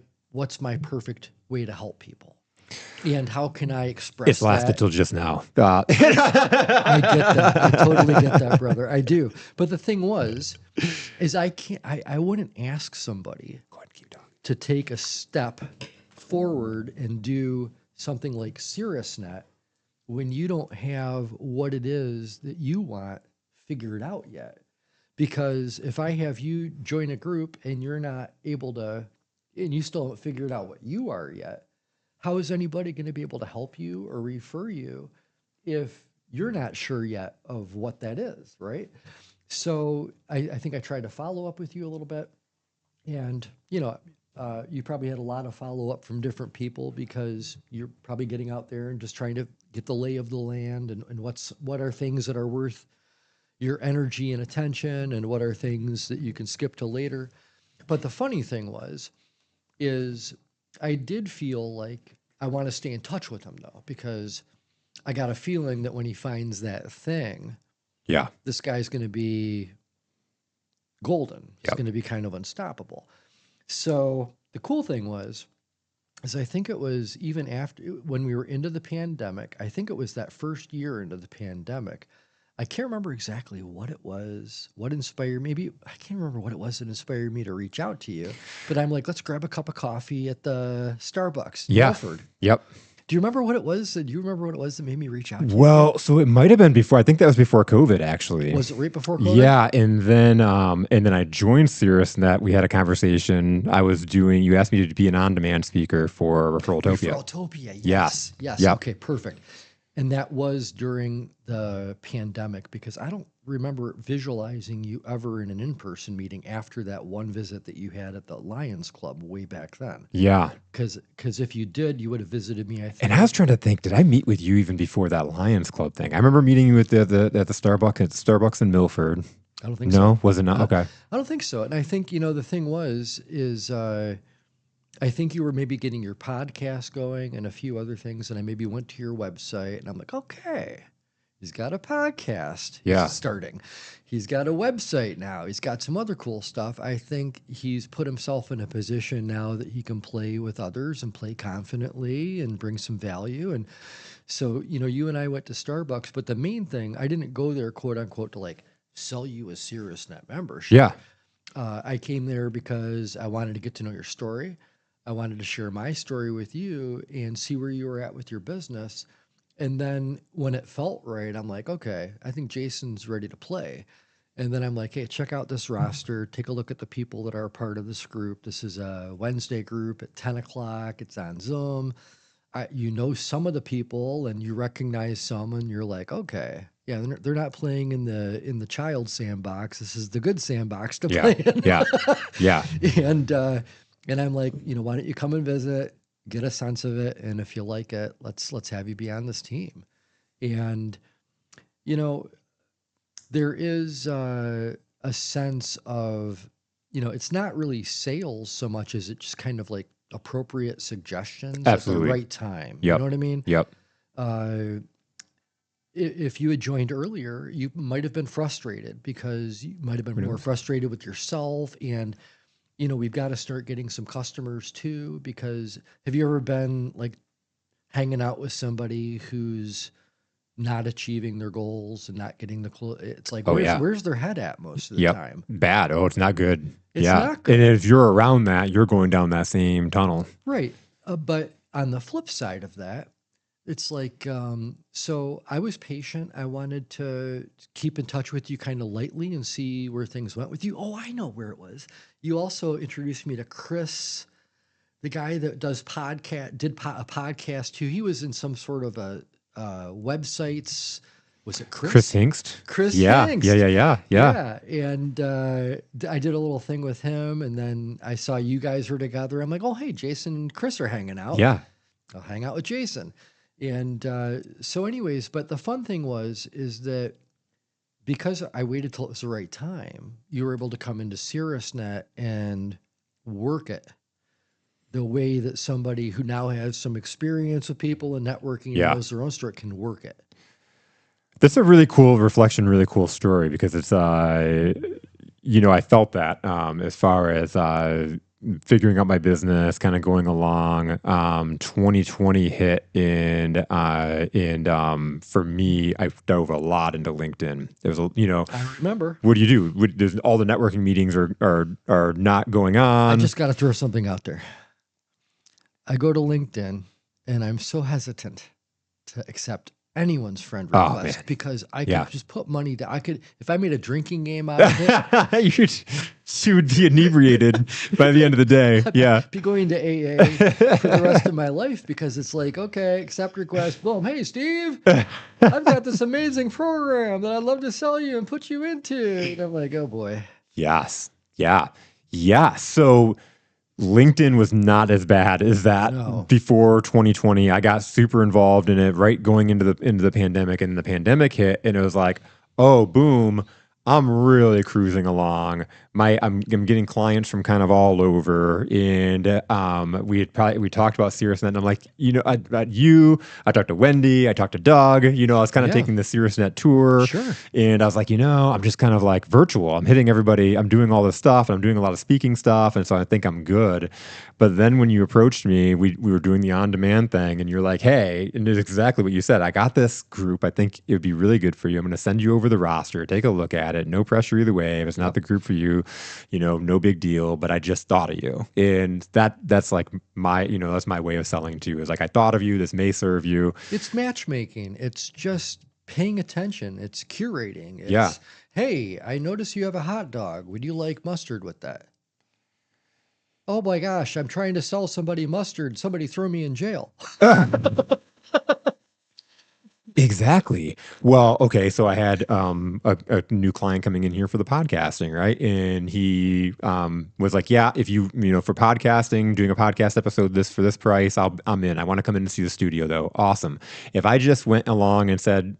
perfect way to help people, and how can I express It's lasted that? till just now. I get that. I totally get that, brother. I do. But the thing is I wouldn't ask somebody Go ahead, keep talking. to take a step forward and do something like Cirrusnet when you don't have what it is that you want figured out yet. Because if I have you join a group and you're not able to, and you still haven't figured out what you are yet, how is anybody going to be able to help you or refer you if you're not sure yet of what that is, right? So I think I tried to follow up with you a little bit. And, you probably had a lot of follow up from different people because you're probably getting out there and just trying to get the lay of the land and what are things that are worth your energy and attention and what are things that you can skip to later. But the funny thing is I did feel like I want to stay in touch with him though, because I got a feeling that when he finds that thing, Yeah. this guy's going to be golden. He's Yep. going to be kind of unstoppable. So the cool thing is I think it was even after when we were into the pandemic, I think it was that first year into the pandemic. I can't remember exactly what it was, what inspired maybe I can't remember what it was that inspired me to reach out to you. But I'm like, let's grab a cup of coffee at the Starbucks in Yeah. Milford. Yep. Do you remember what it was? Do you remember what it was that made me reach out to you? Well, so it might have been before. I think that was before COVID, actually. Was it right before COVID? Yeah, and then I joined Caerusnet. We had a conversation. You asked me to be an on-demand speaker for Referraltopia. Referraltopia, Yeah. yes. Yes. Yeah. Okay, perfect. And that was during the pandemic because I don't remember visualizing you ever in an in-person meeting after that one visit that you had at the Lions Club way back then. Yeah. Because if you did, you would have visited me, I think. And I was trying to think, did I meet with you even before that Lions Club thing? I remember meeting you at the Starbucks in Milford. I don't think No, so. was it not? Okay. I don't think so. And I think, the thing is I think you were maybe getting your podcast going and a few other things. And I maybe went to your website and I'm like, okay, he's got a podcast. Yeah. He's starting. He's got a website now. He's got some other cool stuff. I think he's put himself in a position now that he can play with others and play confidently and bring some value. And so, you and I went to Starbucks, but the main thing, I didn't go there, quote unquote, to like sell you a Caerusnet membership. Yeah. I came there because I wanted to get to know your story. I wanted to share my story with you and see where you were at with your business. And then when it felt right, I'm like, okay, I think Jason's ready to play. And then I'm like, hey, check out this roster. Take a look at the people that are a part of this group. This is a Wednesday group at 10 o'clock. It's on Zoom. You know some of the people and you recognize some and you're like, okay, yeah, they're not playing in the child sandbox. This is the good sandbox to play in. Yeah. Yeah. And I'm like, why don't you come and visit, get a sense of it, and if you like it, let's have you be on this team. And there is a sense of, it's not really sales so much as it's just kind of like appropriate suggestions Absolutely. at the right time. Yep. You know what I mean? Yep. If you had joined earlier, you might have been frustrated because you might have been more frustrated with yourself. And, we've got to start getting some customers too, because have you ever been like hanging out with somebody who's not achieving their goals and not getting it's like, where's their head at most of the time? Bad. Oh, it's not good. It's not good. And if you're around that, you're going down that same tunnel. Right. But on the flip side of that, it's like, so I was patient. I wanted to keep in touch with you kind of lightly and see where things went with you. Oh, I know where it was. You also introduced me to Chris, the guy that does a podcast too. He was in some sort of a websites. Was it Chris? Chris Hingst. Chris Yeah. Hingst. Yeah. Yeah. And I did a little thing with him, and then I saw you guys were together. I'm like, oh, hey, Jason and Chris are hanging out. Yeah. I'll hang out with Jason. And so anyways, but the fun thing is that because I waited till it was the right time, you were able to come into Caerusnet and work it the way that somebody who now has some experience with people and networking and knows their own story can work it. That's a really cool reflection, really cool story, because it's, I felt that as far as figuring out my business, kind of going along. 2020 hit, and for me, I dove a lot into LinkedIn. There was I remember. What do you do? There's all the networking meetings are not going on. I just got to throw something out there. I go to LinkedIn, and I'm so hesitant to accept anyone's friend Oh request man. because I Yeah. could just put money down. I could, if I made a drinking game out of it, You would be inebriated by the end of the day. I'd Yeah. be going to AA for the rest of my life because it's like, okay, accept request. Boom. Hey, Steve, I've got this amazing program that I'd love to sell you and put you into. And I'm like, oh boy. Yes. Yeah. Yeah. So LinkedIn was not as bad as that No. before 2020. I got super involved in it right going into the pandemic, and the pandemic hit, and it was like, oh, boom, I'm really cruising along. I'm getting clients from kind of all over, and we talked about Caerusnet, and I'm like, I talked to Wendy, I talked to Doug, I was kind of Yeah. taking the Caerusnet tour, Sure. and I was like, I'm just kind of like virtual. I'm hitting everybody. I'm doing all this stuff, and I'm doing a lot of speaking stuff, and so I think I'm good. But then when you approached me, we were doing the on-demand thing, and you're like, hey, and it's exactly what you said. I got this group. I think it would be really good for you. I'm going to send you over the roster. Take a look at it. No pressure either way. If it's not the group for you, no big deal. But I just thought of you, and that's like that's my way of selling too. Is like, I thought of you. This may serve you. It's matchmaking. It's just paying attention. It's curating. It's, Yeah. hey, I notice you have a hot dog. Would you like mustard with that? Oh my gosh, I'm trying to sell somebody mustard. Somebody throw me in jail. Exactly. Well, okay. So I had a new client coming in here for the podcasting, right? And he was like, "Yeah, if for podcasting, doing a podcast episode for this price, I'm in. I want to come in and see the studio, though. Awesome. If I just went along and said,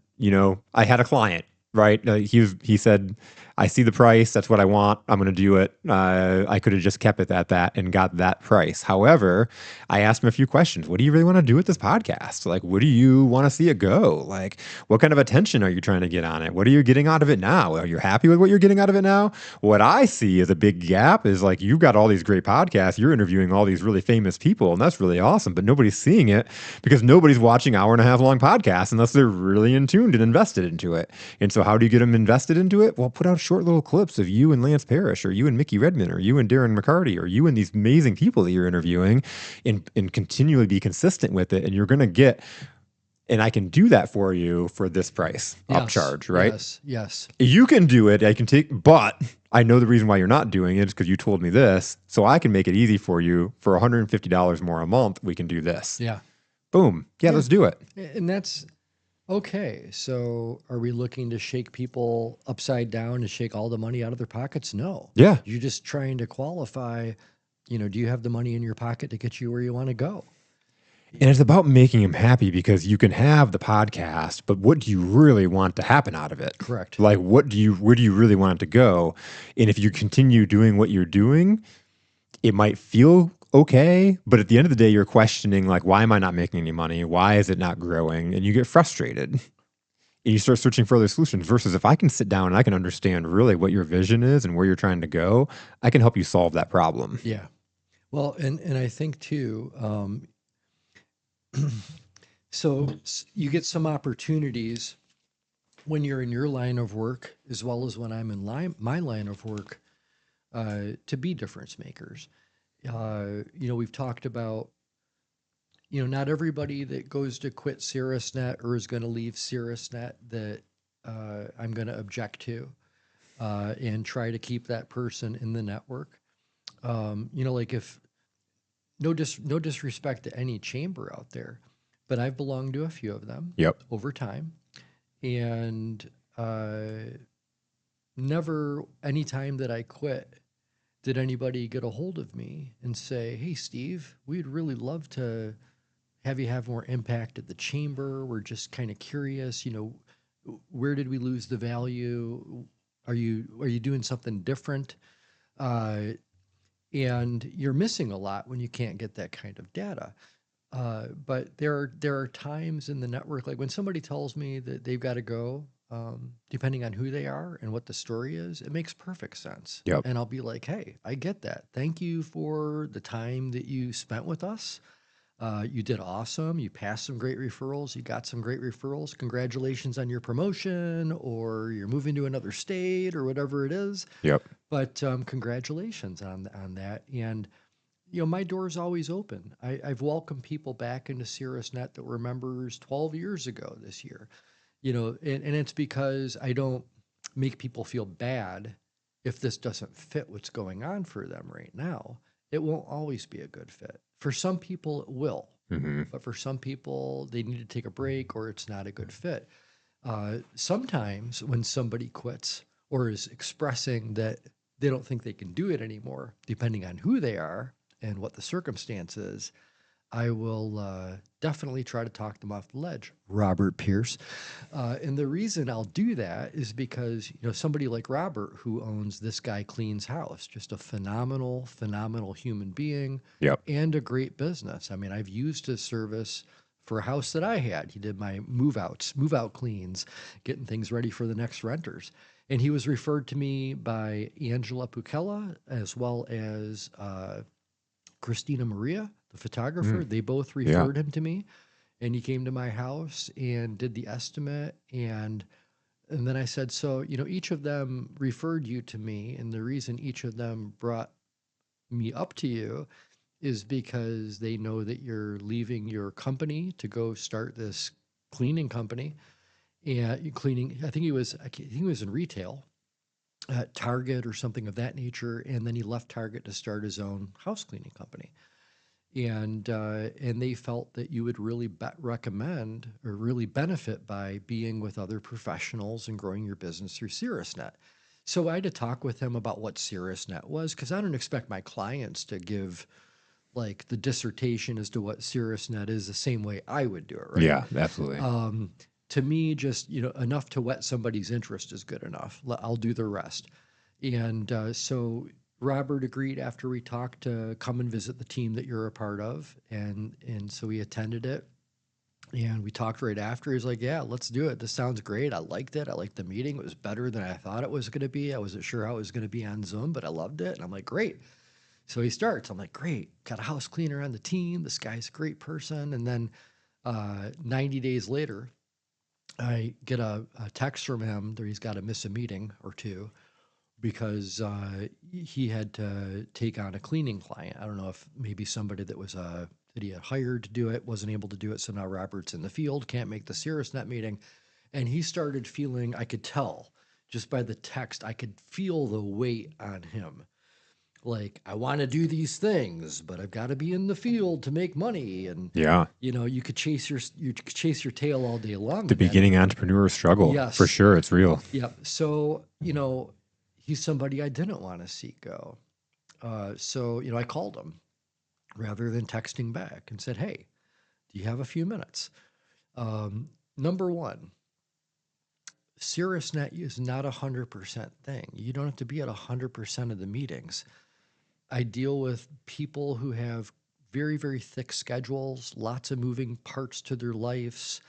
I had a client, right? He said, I see the price. That's what I want. I'm going to do it. I could have just kept it at that and got that price. However, I asked him a few questions. What do you really want to do with this podcast? Like, what do you want to see it go? Like, what kind of attention are you trying to get on it? What are you getting out of it now? Are you happy with what you're getting out of it now? What I see as a big gap is like, you've got all these great podcasts. You're interviewing all these really famous people, and that's really awesome. But nobody's seeing it because nobody's watching hour and a half long podcasts unless they're really in tuned and invested into it. And so how do you get them invested into it? Well, put out short little clips of you and Lance Parrish, or you and Mickey Redman, or you and Darren McCarty, or you and these amazing people that you're interviewing, and continually be consistent with it. And you're going to get, and I can do that for you for this price upcharge, right? Yes. You can do it. I can take, but I know the reason why you're not doing it is because you told me this. So I can make it easy for you. For $150 more a month, we can do this. Yeah. Boom. Yeah, let's do it. And that's okay. So are we looking to shake people upside down to shake all the money out of their pockets? No. Yeah. You're just trying to qualify, do you have the money in your pocket to get you where you want to go? And it's about making him happy, because you can have the podcast, but what do you really want to happen out of it? Correct. Like, where do you really want it to go? And if you continue doing what you're doing, it might feel okay, but at the end of the day, you're questioning, like, why am I not making any money? Why is it not growing? And you get frustrated. And you start searching for other solutions, versus if I can sit down and I can understand really what your vision is and where you're trying to go, I can help you solve that problem. Yeah. Well, and I think too, so you get some opportunities when you're in your line of work, as well as when I'm in my line of work, to be difference makers. We've talked about, not everybody that goes to quit Caerusnet or is going to leave Caerusnet that I'm going to object to, and try to keep that person in the network. Like, if no disrespect to any chamber out there, but I've belonged to a few of them over time, and never, any time that I quit, did anybody get a hold of me and say, hey, Steve, we'd really love to have you have more impact at the chamber. We're just kind of curious, where did we lose the value? Are you doing something different? And you're missing a lot when you can't get that kind of data. But there are times in the network, like when somebody tells me that they've got to go, depending on who they are and what the story is, it makes perfect sense. Yep. And I'll be like, hey, I get that. Thank you for the time that you spent with us. You did awesome. You passed some great referrals. You got some great referrals. Congratulations on your promotion, or you're moving to another state, or whatever it is. Yep. But congratulations on that. And my door's always open. I've welcomed people back into Caerusnet that were members 12 years ago this year. And it's because I don't make people feel bad if this doesn't fit what's going on for them right now. It won't always be a good fit. For some people, it will. Hmm. But for some people, they need to take a break or it's not a good fit. Sometimes when somebody quits or is expressing that they don't think they can do it anymore, depending on who they are and what the circumstance is, I will definitely try to talk them off the ledge. Robert Pierce. And the reason I'll do that is because, somebody like Robert, who owns This Guy Cleans House, just a phenomenal, phenomenal human being Yep. and a great business. I mean, I've used his service for a house that I had. He did my move out cleans, getting things ready for the next renters. And he was referred to me by Angela Pucella as well as Christina Maria, the photographer. Mm. They both Yeah. referred him to me, and he came to my house and did the estimate. And then I said, so, each of them referred you to me, and the reason each of them brought me up to you is because they know that you're leaving your company to go start this cleaning company. And cleaning, I think he was in retail at Target or something of that nature, and then he left Target to start his own house cleaning company. And they felt that you would really recommend or really benefit by being with other professionals and growing your business through Caerusnet. So I had to talk with him about what Caerusnet was, because I don't expect my clients to give like the dissertation as to what Caerusnet is the same way I would do it, right? Yeah, absolutely. To me, just enough to whet somebody's interest is good enough. I'll do the rest. And so Robert agreed after we talked to come and visit the team that you're a part of, and so we attended it. And we talked right after. He's like, "Yeah, let's do it. This sounds great. I liked it. I liked the meeting. It was better than I thought it was going to be. I wasn't sure how it was going to be on Zoom, but I loved it." And I'm like, "Great." So he starts. I'm like, "Great. Got a house cleaner on the team. This guy's a great person." And then 90 days later, I get a text from him that he's got to miss a meeting or two because he had to take on a cleaning client. I don't know if maybe somebody that he had hired to do it wasn't able to do it. So now Robert's in the field, can't make the Caerusnet meeting. And he started feeling, I could tell just by the text, I could feel the weight on him. Like, I want to do these things, but I've got to be in the field to make money. And, Yeah. you could chase your tail all day long. The And then, beginning entrepreneur struggle. For yes, sure. It's real. yep. So, he's somebody I didn't want to see go. So, I called him rather than texting back and said, "Hey, do you have a few minutes?" Number one, Cirrusnet is not 100% thing. You don't have to be at 100% of the meetings. I deal with people who have very, very thick schedules, lots of moving parts to their lives.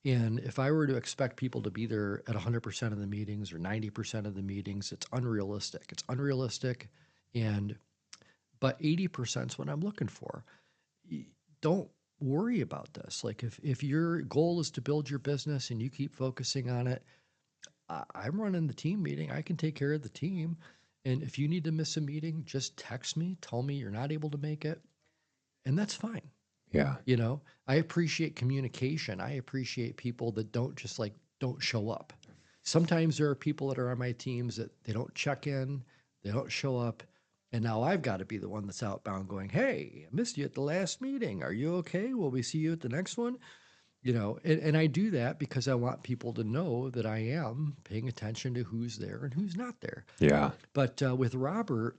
And if I were to expect people to be there at 100% of the meetings or 90% of the meetings, it's unrealistic. It's unrealistic. But 80% is what I'm looking for. Don't worry about this. Like if your goal is to build your business and you keep focusing on it, I'm running the team meeting. I can take care of the team. And if you need to miss a meeting, just text me, tell me you're not able to make it, and that's fine. Yeah. I appreciate communication. I appreciate people that don't show up. Sometimes there are people that are on my teams that they don't check in, they don't show up. And now I've got to be the one that's outbound going, "Hey, I missed you at the last meeting. Are you okay? Will we see you at the next one?" And I do that because I want people to know that I am paying attention to who's there and who's not there. Yeah. But with Robert,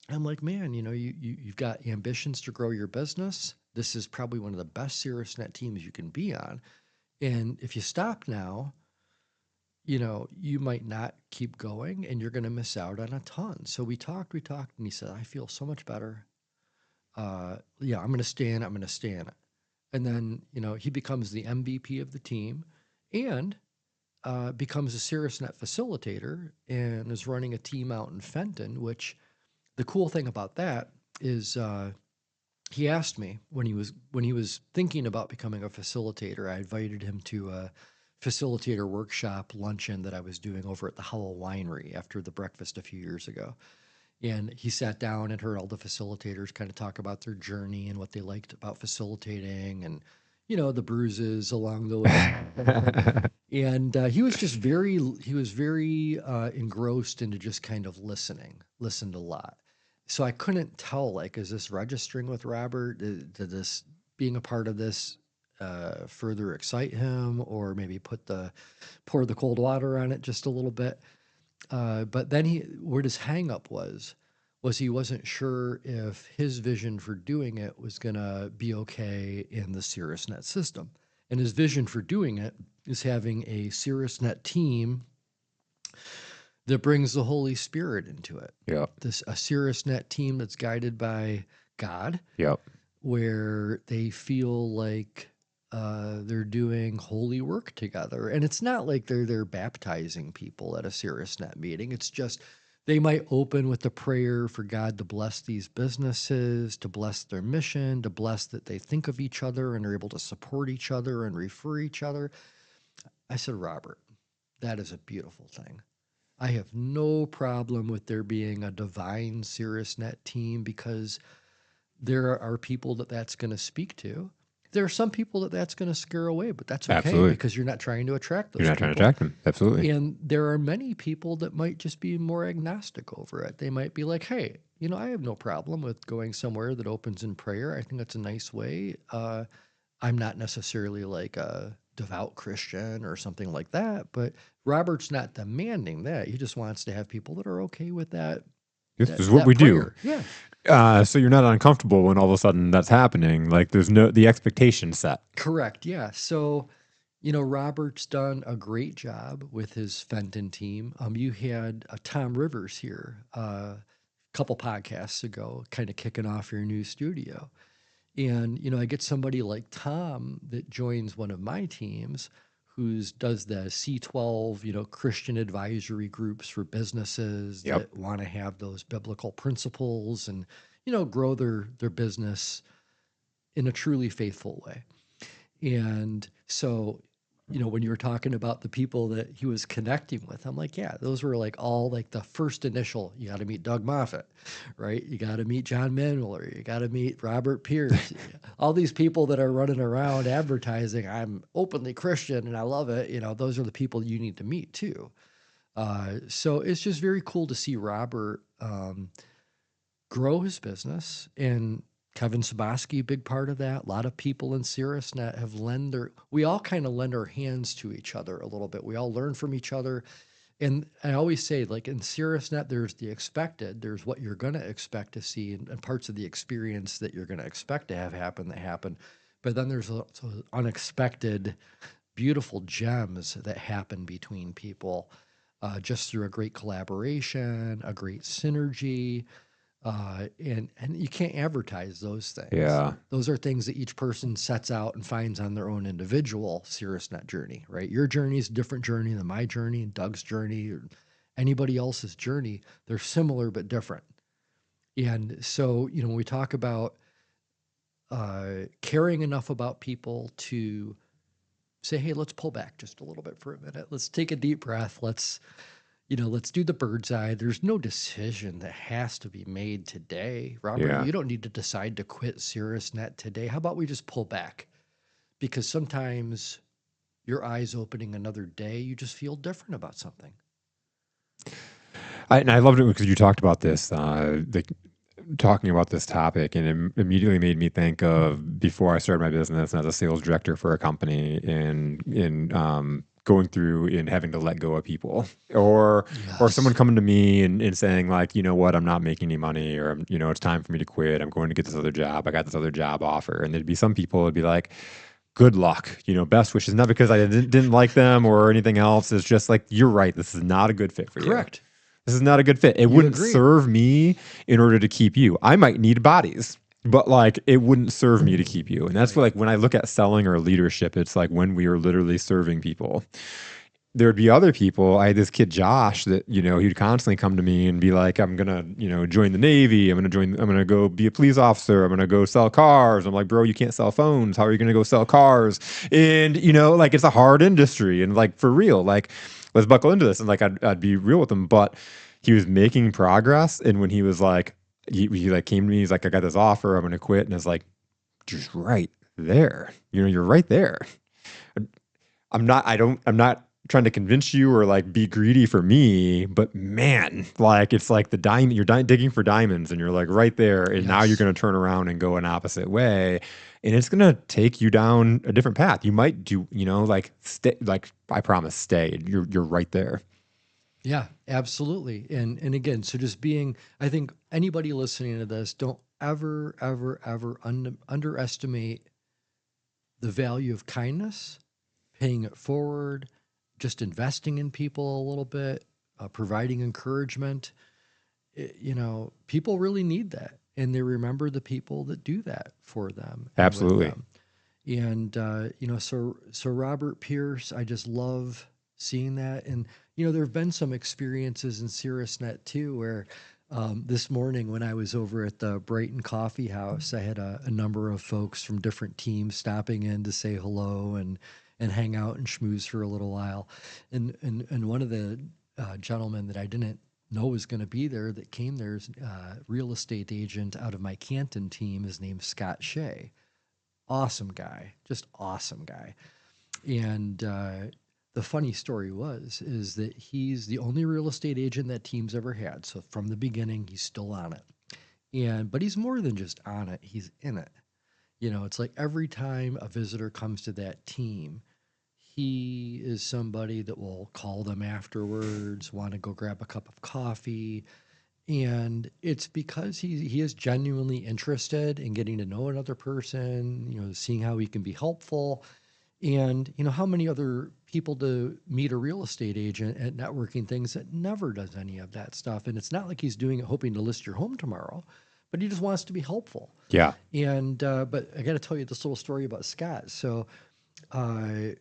I'm like, man, you've got ambitions to grow your business. This is probably one of the best Caerusnet teams you can be on. And if you stop now, you might not keep going and you're going to miss out on a ton. So we talked, and he said, "I feel so much better. Yeah, I'm going to stay in. I'm going to stay in it." And then, he becomes the MVP of the team and becomes a Caerusnet facilitator and is running a team out in Fenton, which the cool thing about that is he asked me when he was thinking about becoming a facilitator. I invited him to a facilitator workshop luncheon that I was doing over at the Howell Winery after the breakfast a few years ago. And he sat down and heard all the facilitators kind of talk about their journey and what they liked about facilitating and, the bruises along the way. And he was very engrossed into just kind of listened a lot. So I couldn't tell, like, is this registering with Robert? Did this being a part of this further excite him, or maybe pour the cold water on it just a little bit? But then where his hang up was he wasn't sure if his vision for doing it was going to be okay in the Caerusnet system. And his vision for doing it is having a Caerusnet team that brings the Holy Spirit into it. Yep. A Caerusnet team that's guided by God. Yep. Where they feel like they're doing holy work together. And it's not like they're baptizing people at a Caerusnet meeting. It's just they might open with a prayer for God to bless these businesses, to bless their mission, to bless that they think of each other and are able to support each other and refer each other. I said, Robert, that is a beautiful thing. I have no problem with there being a divine Caerusnet team, because there are people that's going to speak to. There are some people that's going to scare away, but that's okay. Absolutely. Because you're not trying to attract those people. You're not trying to attract them. Absolutely. And there are many people that might just be more agnostic over it. They might be like, hey, I have no problem with going somewhere that opens in prayer. I think that's a nice way. I'm not necessarily like a devout Christian or something like that, but Robert's not demanding that. He just wants to have people that are okay with that. This is what we prayer. do. Yeah. So you're not uncomfortable when all of a sudden that's happening. Like there's the expectation set. Correct. Yeah. So, Robert's done a great job with his Fenton team. You had Tom Rivers here a couple podcasts ago, kind of kicking off your new studio. And, I get somebody like Tom that joins one of my teams who does the C12, Christian advisory groups for businesses that want to have those biblical principles and, grow their business in a truly faithful way. And so, when you were talking about the people that he was connecting with, I'm like, yeah, those were like all like the first initial. You got to meet Doug Moffat, right? You got to meet John Manuel. You got to meet Robert Pierce. All these people that are running around advertising, I'm openly Christian and I love it. Those are the people you need to meet too. So it's just very cool to see Robert grow his business, and Kevin Zyskowski, big part of that. A lot of people in Caerusnet have we all kind of lend our hands to each other a little bit. We all learn from each other. And I always say, like in Caerusnet, there's the expected, there's what you're going to expect to see, and parts of the experience that you're going to expect to have happen. But then there's unexpected, beautiful gems that happen between people just through a great collaboration, a great synergy. And you can't advertise those things. Yeah. Those are things that each person sets out and finds on their own individual Caerusnet journey, right? Your journey is a different journey than my journey and Doug's journey or anybody else's journey. They're similar but different. And so, when we talk about caring enough about people to say, hey, let's pull back just a little bit for a minute. Let's take a deep breath. Let's do the bird's eye. There's no decision that has to be made today. Robert, you don't need to decide to quit Caerusnet today. How about we just pull back? Because sometimes your eyes opening another day, you just feel different about something. I loved it because you talked about this, talking about this topic, and it immediately made me think of before I started my business as a sales director for a company in going through and having to let go of people or someone coming to me and saying like, you know what, I'm not making any money, or, it's time for me to quit. I'm going to get this other job. I got this other job offer. And there'd be some people that'd be like, good luck, best wishes. Not because I didn't like them or anything else. It's just like, you're right. This is not a good fit for you. Correct. This is not a good fit. It wouldn't serve me in order to keep you. I might need bodies, but like it wouldn't serve me to keep you. And that's like when I look at selling or leadership, it's like when we are literally serving people. There would be other people. I had this kid, Josh, that, he'd constantly come to me and be like, I'm going to, join the Navy. I'm going to go be a police officer. I'm going to go sell cars. I'm like, bro, you can't sell phones. How are you going to go sell cars? And, like, it's a hard industry. And like, for real, like, let's buckle into this. And like, I'd be real with him, but he was making progress. And when he was like, he like came to me, he's like, I got this offer, I'm going to quit. And it's like, just right there, you're right there. I'm not trying to convince you or like be greedy for me, but man, like it's like the diamond, digging for diamonds and you're like right there. And now you're Yes. going to turn around and go an opposite way. And it's going to take you down a different path. You might do, like stay, like I promise, stay. You're right there. Yeah, absolutely. And again, so just being, I think anybody listening to this, don't ever, ever, ever underestimate the value of kindness, paying it forward, just investing in people a little bit, providing encouragement. People really need that. And they remember the people that do that for them and with Absolutely. them. And so Robert Pierce, I just love seeing that. And there have been some experiences in Caerusnet too, where this morning when I was over at the Brighton Coffee House, I had a number of folks from different teams stopping in to say hello and hang out and schmooze for a little while. And one of the gentlemen that I didn't know was going to be there that came there is real estate agent out of my Canton team. His name's Scott Shea. Awesome guy, just awesome guy. And the funny story is that he's the only real estate agent that team's ever had. So from the beginning, he's still on it. But he's more than just on it; he's in it. It's like every time a visitor comes to that team, he is somebody that will call them afterwards, want to go grab a cup of coffee, and it's because he is genuinely interested in getting to know another person, seeing how he can be helpful. And how many other people to meet a real estate agent at networking things that never does any of that stuff. And it's not like he's doing it hoping to list your home tomorrow, but he just wants to be helpful. Yeah. And but I got to tell you this little story about Scott. So uh,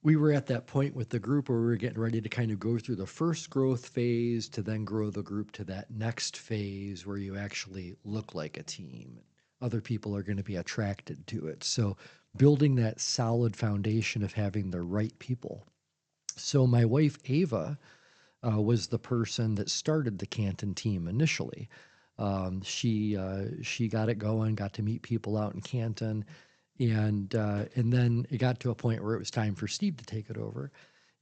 we were at that point with the group where we were getting ready to kind of go through the first growth phase to then grow the group to that next phase where you actually look like a team. Other people are going to be attracted to it. So building that solid foundation of having the right people. So my wife Ava was the person that started the Canton team initially. She got it going, got to meet people out in Canton, and then it got to a point where it was time for Steve to take it over,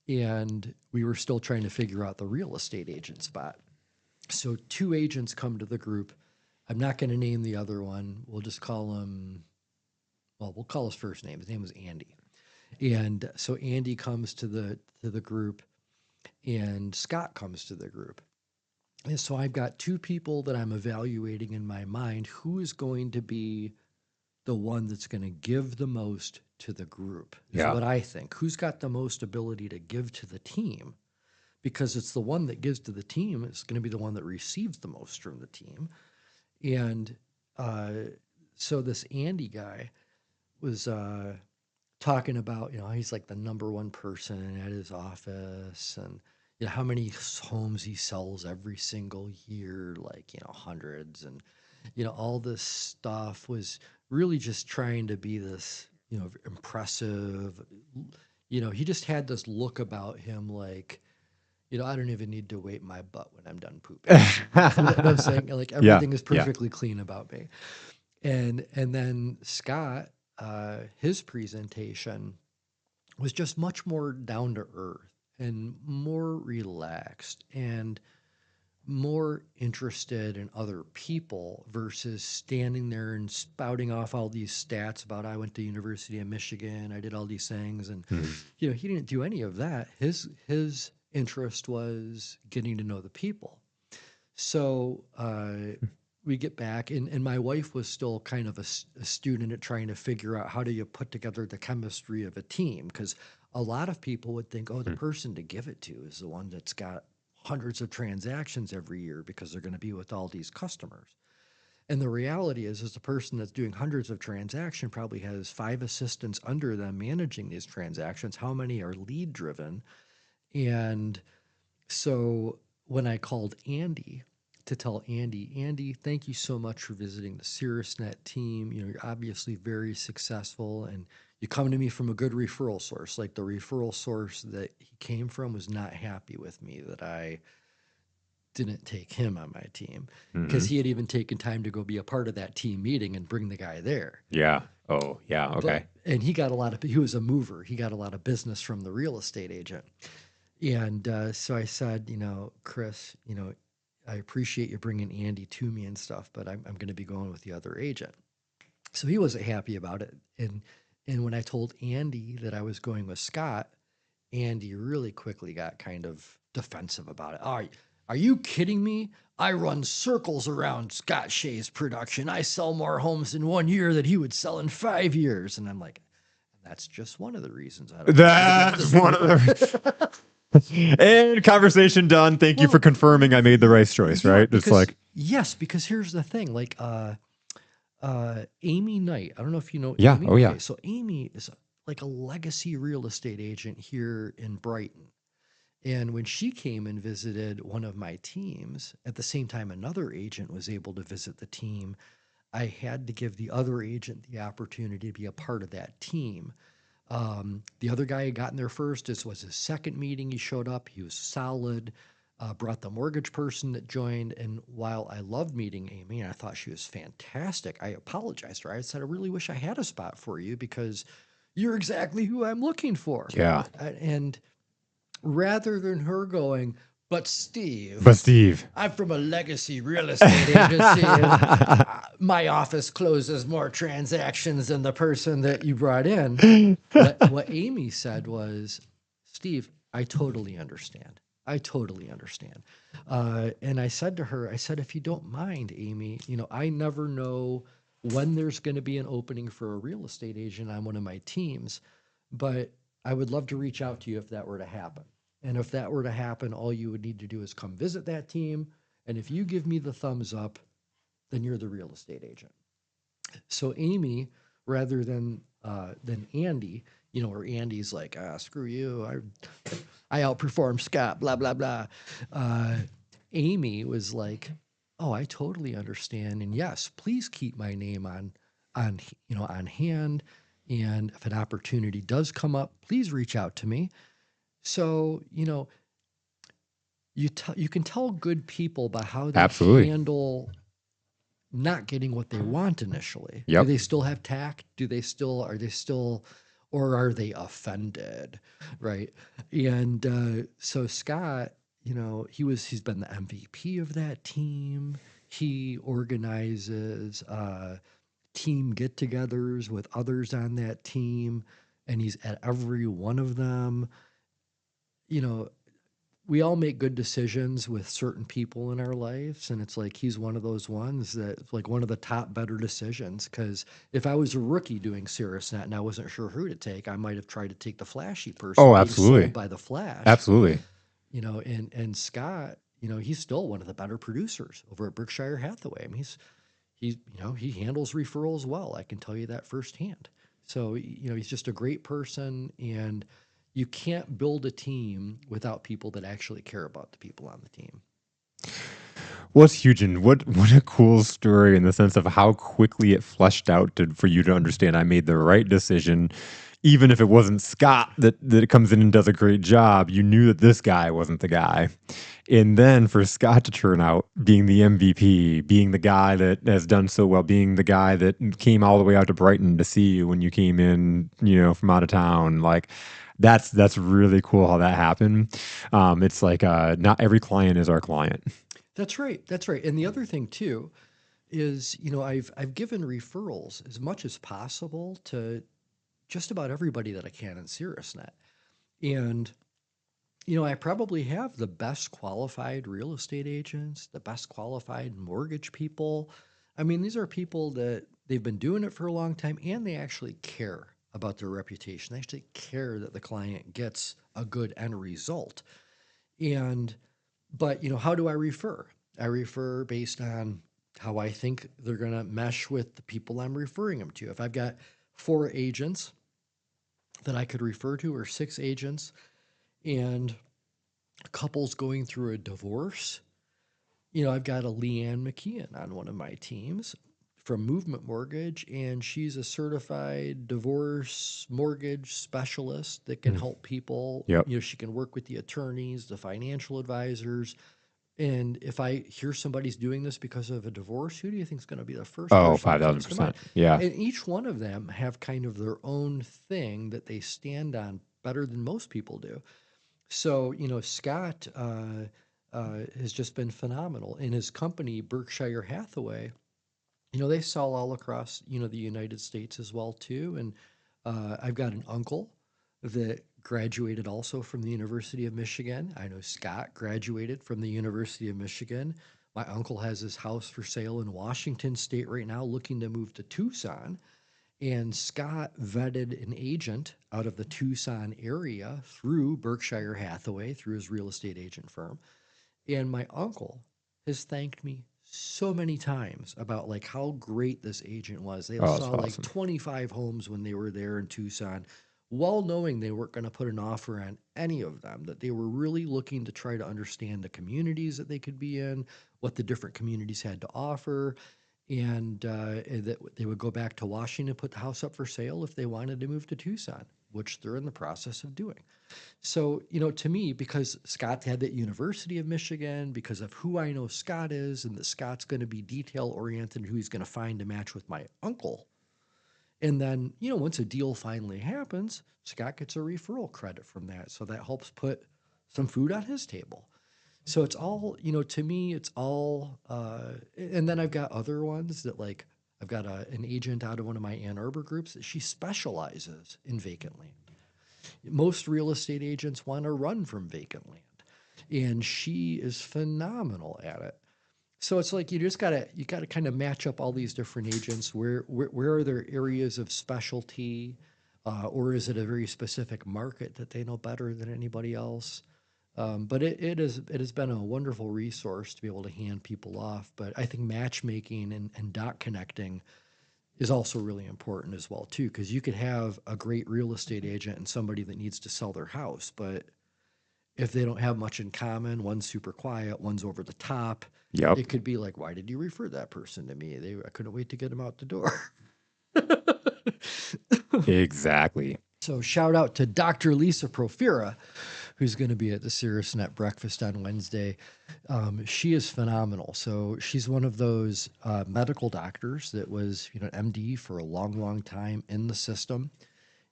and we were still trying to figure out the real estate agent spot. So two agents come to the group. I'm not going to name the other one. We'll just call him. Well, we'll call his first name. His name was Andy, and so Andy comes to the group, and Scott comes to the group. And so I've got two people that I'm evaluating in my mind who is going to be the one that's going to give the most to the group, is Yeah. what I think. Who's got the most ability to give to the team? Because it's the one that gives to the team, it's going to be the one that receives the most from the team. And uh, so this Andy guy was talking about, he's like the number one person at his office, and how many homes he sells every single year, like, hundreds, and all this stuff was really just trying to be this, impressive. He just had this look about him like, I don't even need to wipe my butt when I'm done pooping. You know what I'm saying? Like Yeah. everything is Yeah. perfectly clean about me. And then Scott, his presentation was just much more down to earth and more relaxed and more interested in other people versus standing there and spouting off all these stats about I went to University of Michigan, I did all these things, and Mhm. he didn't do any of that. His interest was getting to know the people. So we get back, and my wife was still kind of a student at trying to figure out how do you put together the chemistry of a team, because a lot of people would think, oh, the person to give it to is the one that's got hundreds of transactions every year because they're going to be with all these customers. And the reality is the person that's doing hundreds of transactions probably has 5 assistants under them managing these transactions. How many are lead driven? And so when I called Andy to tell Andy, thank you so much for visiting the Caerusnet team. You're obviously very successful, and you come to me from a good referral source. Like the referral source that he came from was not happy with me that I didn't take him on my team because Hmm. he had even taken time to go be a part of that team meeting and bring the guy there. Yeah. Oh, yeah. Okay. And he got he was a mover. He got a lot of business from the real estate agent. And so I said, Chris, I appreciate you bringing Andy to me and stuff, but I'm going to be going with the other agent. So he wasn't happy about it. And when I told Andy that I was going with Scott, Andy really quickly got kind of defensive about it. Are you kidding me? I run circles around Scott Shea's production. I sell more homes in 1 year than he would sell in 5 years. And I'm like, that's just one of the reasons I don't That's one of the. And conversation done. Thank you for Well, confirming I made the right choice, right? It's like, yes, because here's the thing, like Amy Knight. I don't know if you know yeah. Amy. Oh, yeah. Okay, so Amy is like a legacy real estate agent here in Brighton. And when she came and visited one of my teams, at the same time another agent was able to visit the team, I had to give the other agent the opportunity to be a part of that team. The other guy had gotten there first. This was his second meeting. He showed up. He was solid. Brought the mortgage person that joined. And while I loved meeting Amy, and I thought she was fantastic, I apologized to her. I said, I really wish I had a spot for you because you're exactly who I'm looking for. Yeah. And rather than her going, but But Steve. I'm from a legacy real estate agency, and my office closes more transactions than the person that you brought in. What Amy said was, Steve, I totally understand. I totally understand. And I said to her, I said, if you don't mind, Amy, I never know when there's going to be an opening for a real estate agent on one of my teams, but I would love to reach out to you if that were to happen. And if that were to happen, all you would need to do is come visit that team. And if you give me the thumbs up, then you're the real estate agent. So Amy, rather than Andy, where Andy's like, screw you, I outperformed Scott, blah blah blah. Uh, Amy was like, oh, I totally understand, and yes, please keep my name on hand. And if an opportunity does come up, please reach out to me. So you can tell good people by how they Absolutely. handle not getting what they want initially. Do Yep. they still have tact? Are they still, or are they offended? Right. And so Scott, he's been the MVP of that team. He organizes team get togethers with others on that team, and he's at every one of them. You know, we all make good decisions with certain people in our lives, and it's like he's one of those ones that like one of the top better decisions. Because if I was a rookie doing Caerusnet and I wasn't sure who to take, I might have tried to take the flashy person Oh, being absolutely. sold by the flash. Absolutely. And Scott, he's still one of the better producers over at Berkshire Hathaway. I mean, he handles referrals well. I can tell you that firsthand. So he's just a great person, and you can't build a team without people that actually care about the people on the team. What's huge, and what a cool story in the sense of how quickly it fleshed out for you to understand I made the right decision. Even if it wasn't Scott that comes in and does a great job, you knew that this guy wasn't the guy. And then for Scott to turn out being the MVP, being the guy that has done so well, being the guy that came all the way out to Brighton to see you when you came in, from out of town, like that's really cool how that happened. It's like not every client is our client. That's right. That's right. And the other thing too is, I've given referrals as much as possible to just about everybody that I can in Caerusnet. And I probably have the best qualified real estate agents, the best qualified mortgage people. I mean, these are people that they've been doing it for a long time and they actually care about their reputation. They actually care that the client gets a good end result. But how do I refer? I refer based on how I think they're going to mesh with the people I'm referring them to. If I've got 4 agents that I could refer to, or 6 agents, and a couple's going through a divorce, I've got a Leanne McKeon on one of my teams. from Movement Mortgage, and she's a certified divorce mortgage specialist that can Mm. help people. Yep. She can work with the attorneys, the financial advisors. And if I hear somebody's doing this because of a divorce, who do you think is going to be the first Oh, person that comes to 5,000%. mind? Yeah. And each one of them have kind of their own thing that they stand on better than most people do. So, Scott has just been phenomenal. In his company, Berkshire Hathaway, they sell all across, the United States as well too. And I've got an uncle that graduated also from the University of Michigan. I know Scott graduated from the University of Michigan. My uncle has his house for sale in Washington State right now, looking to move to Tucson. And Scott vetted an agent out of the Tucson area through Berkshire Hathaway, through his real estate agent firm. And my uncle has thanked me so many times about like how great this agent was. They Oh, that's saw like awesome. 25 homes when they were there in Tucson, well knowing they weren't going to put an offer on any of them, that they were really looking to try to understand the communities that they could be in, what the different communities had to offer, and that they would go back to Washington, put the house up for sale if they wanted to move to Tucson, which they're in the process of doing. So, to me, because Scott had that University of Michigan, because of who I know Scott is, and that Scott's going to be detail oriented, who he's going to find to match with my uncle. And then, once a deal finally happens, Scott gets a referral credit from that. So that helps put some food on his table. So it's all, to me, it's all, and then I've got other ones that like, I've got an agent out of one of my Ann Arbor groups that she specializes in vacant land. Most real estate agents want to run from vacant land, and she is phenomenal at it. So it's like you gotta kind of match up all these different agents. Where are their areas of specialty, or is it a very specific market that they know better than anybody else? But it has been a wonderful resource to be able to hand people off. But I think matchmaking and dot connecting is also really important as well too, because you could have a great real estate agent and somebody that needs to sell their house, but if they don't have much in common, one's super quiet, one's over the top, Yep. it could be like, why did you refer that person to me? I couldn't wait to get them out the door. Exactly. So shout out to Dr. Lisa Profira, who's going to be at the Caerusnet breakfast on Wednesday. She is phenomenal. So she's one of those medical doctors that was, MD for a long, long time in the system,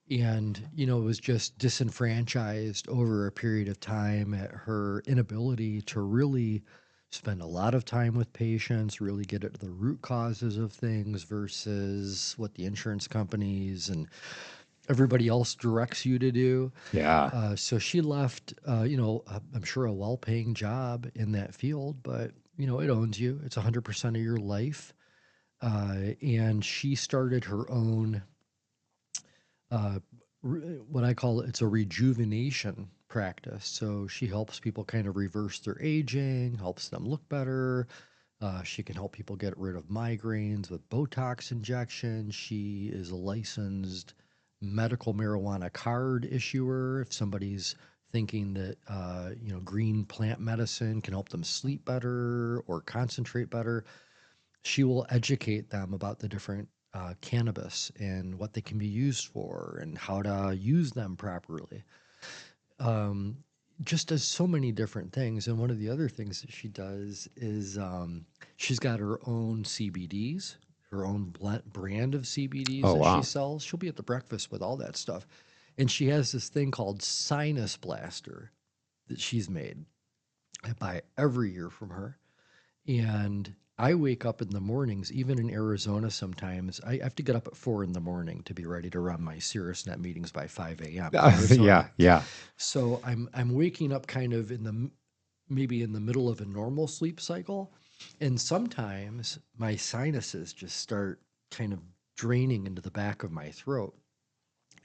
and was just disenfranchised over a period of time at her inability to really spend a lot of time with patients, really get at the root causes of things versus what the insurance companies and everybody else directs you to do. Yeah. So she left, I'm sure a well-paying job in that field, but it owns you. It's 100% of your life. And she started her own, uh, what I call it's a rejuvenation practice. So she helps people kind of reverse their aging, helps them look better. She can help people get rid of migraines with Botox injections. She is a licensed medical marijuana card issuer. If somebody's thinking that green plant medicine can help them sleep better or concentrate better, she will educate them about the different cannabis and what they can be used for and how to use them properly. Um, just does so many different things. And one of the other things that she does is she's got her own CBDs, her own brand of CBDs Oh, that she wow. sells. She'll be at the breakfast with all that stuff. And she has this thing called Sinus Blaster that she's made. I buy it every year from her. And I wake up in the mornings, even in Arizona sometimes. I have to get up at 4 in the morning to be ready to run my CRTS meetings by 5 a.m. in Yeah. Arizona. Yeah. So I'm waking up kind of maybe in the middle of a normal sleep cycle, and sometimes my sinuses just start kind of draining into the back of my throat,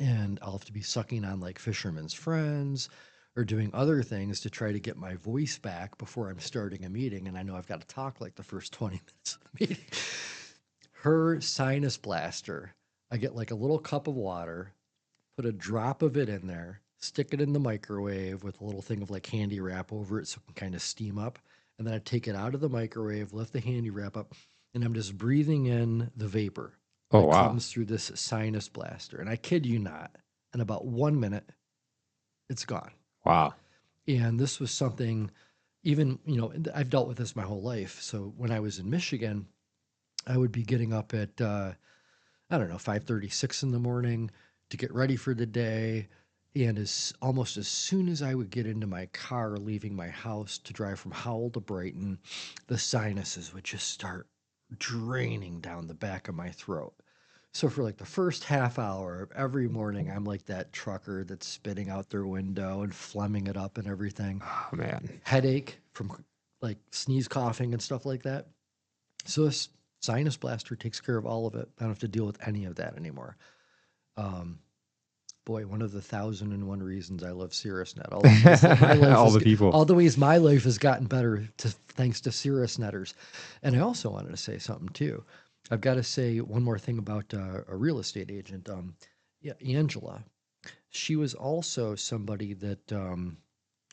and I'll have to be sucking on like Fisherman's Friends or doing other things to try to get my voice back before I'm starting a meeting. And I know I've got to talk like the first 20 minutes of the meeting. Her sinus blaster, I get like a little cup of water, put a drop of it in there, stick it in the microwave with a little thing of like handy wrap over it so it can kind of steam up. And then I take it out of the microwave, lift the handy wrap up, and I'm just breathing in the vapor Oh, that wow. comes through this sinus blaster. And I kid you not, in about 1 minute, it's gone. Wow. And this was something, even, I've dealt with this my whole life. So when I was in Michigan, I would be getting up at, I don't know, 5:36 in the morning to get ready for the day. And almost as soon as I would get into my car leaving my house to drive from Howell to Brighton, the sinuses would just start draining down the back of my throat. So for like the first half hour of every morning, I'm like that trucker that's spitting out their window and phlegming it up and everything. Oh, man. Headache from like sneeze coughing and stuff like that. So this sinus blaster takes care of all of it. I don't have to deal with any of that anymore. Um, Boy, one of the 1,001 reasons I love Caerusnet. All the ways that my life All is, the people. all the ways my life has gotten better thanks to Caerusnetters. And I also wanted to say something too. I've got to say one more thing about a real estate agent. Yeah, Angela. She was also somebody that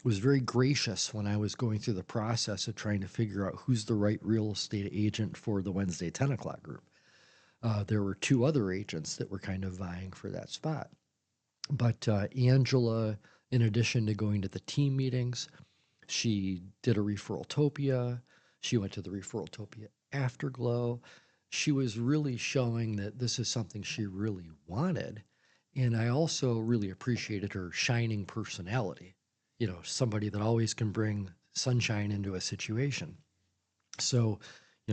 was very gracious when I was going through the process of trying to figure out who's the right real estate agent for the Wednesday 10 o'clock group. There were two other agents that were kind of vying for that spot. But Angela, in addition to going to the team meetings, she did a Referraltopia. She went to the Referraltopia Afterglow. She was really showing that this is something she really wanted. And I also really appreciated her shining personality, somebody that always can bring sunshine into a situation. So,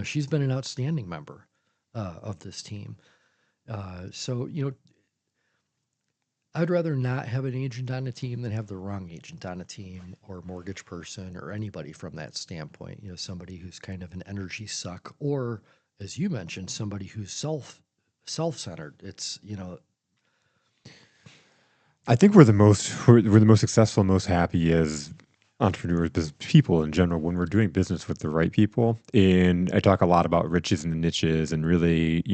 she's been an outstanding member of this team. So, I'd rather not have an agent on a team than have the wrong agent on a team or mortgage person or anybody from that standpoint. Somebody who's kind of an energy suck, or as you mentioned, somebody who's self-centered. It's, I think we're the most successful, most happy as entrepreneurs, business people in general, when we're doing business with the right people. And I talk a lot about riches and niches and really,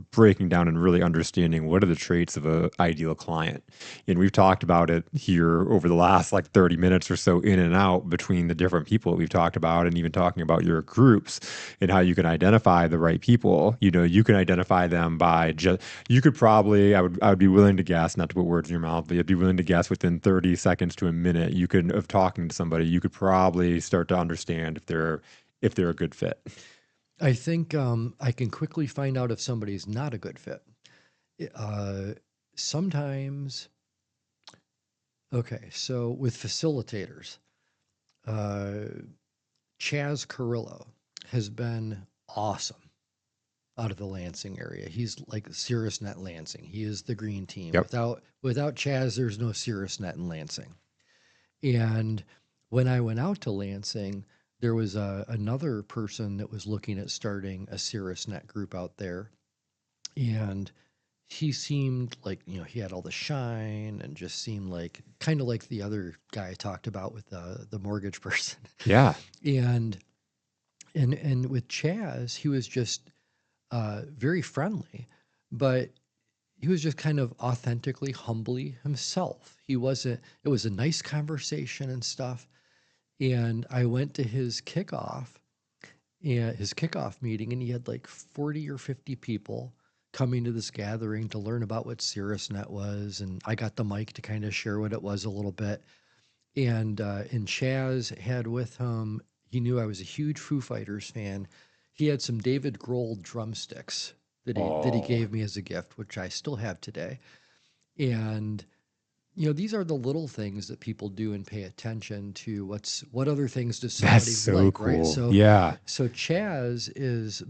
breaking down and really understanding what are the traits of an ideal client. And we've talked about it here over the last like 30 minutes or so, in and out between the different people that we've talked about, and even talking about your groups and how you can identify the right people. You can identify them by just, you could probably, I would be willing to guess, not to put words in your mouth, but I'd be willing to guess within 30 seconds to a minute, of talking to somebody, you could probably start to understand if they're a good fit. I think I can quickly find out if somebody's not a good fit. Sometimes, okay, so with facilitators, Chaz Carrillo has been awesome out of the Lansing area. He's like Caerusnet Lansing. He is the green team. Yep. Without Chaz, there's no Caerusnet in Lansing. And when I went out to Lansing, there was another person that was looking at starting a Caerusnet group out there. And he seemed like, he had all the shine and just seemed like kind of like the other guy I talked about with the mortgage person. Yeah. And with Chaz, he was just very friendly, but he was just kind of authentically, humbly himself. It was a nice conversation and stuff. And I went to his kickoff meeting, and he had like 40 or 50 people coming to this gathering to learn about what Caerusnet was. And I got the mic to kind of share what it was a little bit. And Chaz had with him, he knew I was a huge Foo Fighters fan. He had some David Grohl drumsticks that he gave me as a gift, which I still have today. And these are the little things that people do and pay attention to. What other things does somebody That's so like, cool. right? So Yeah. so Chaz is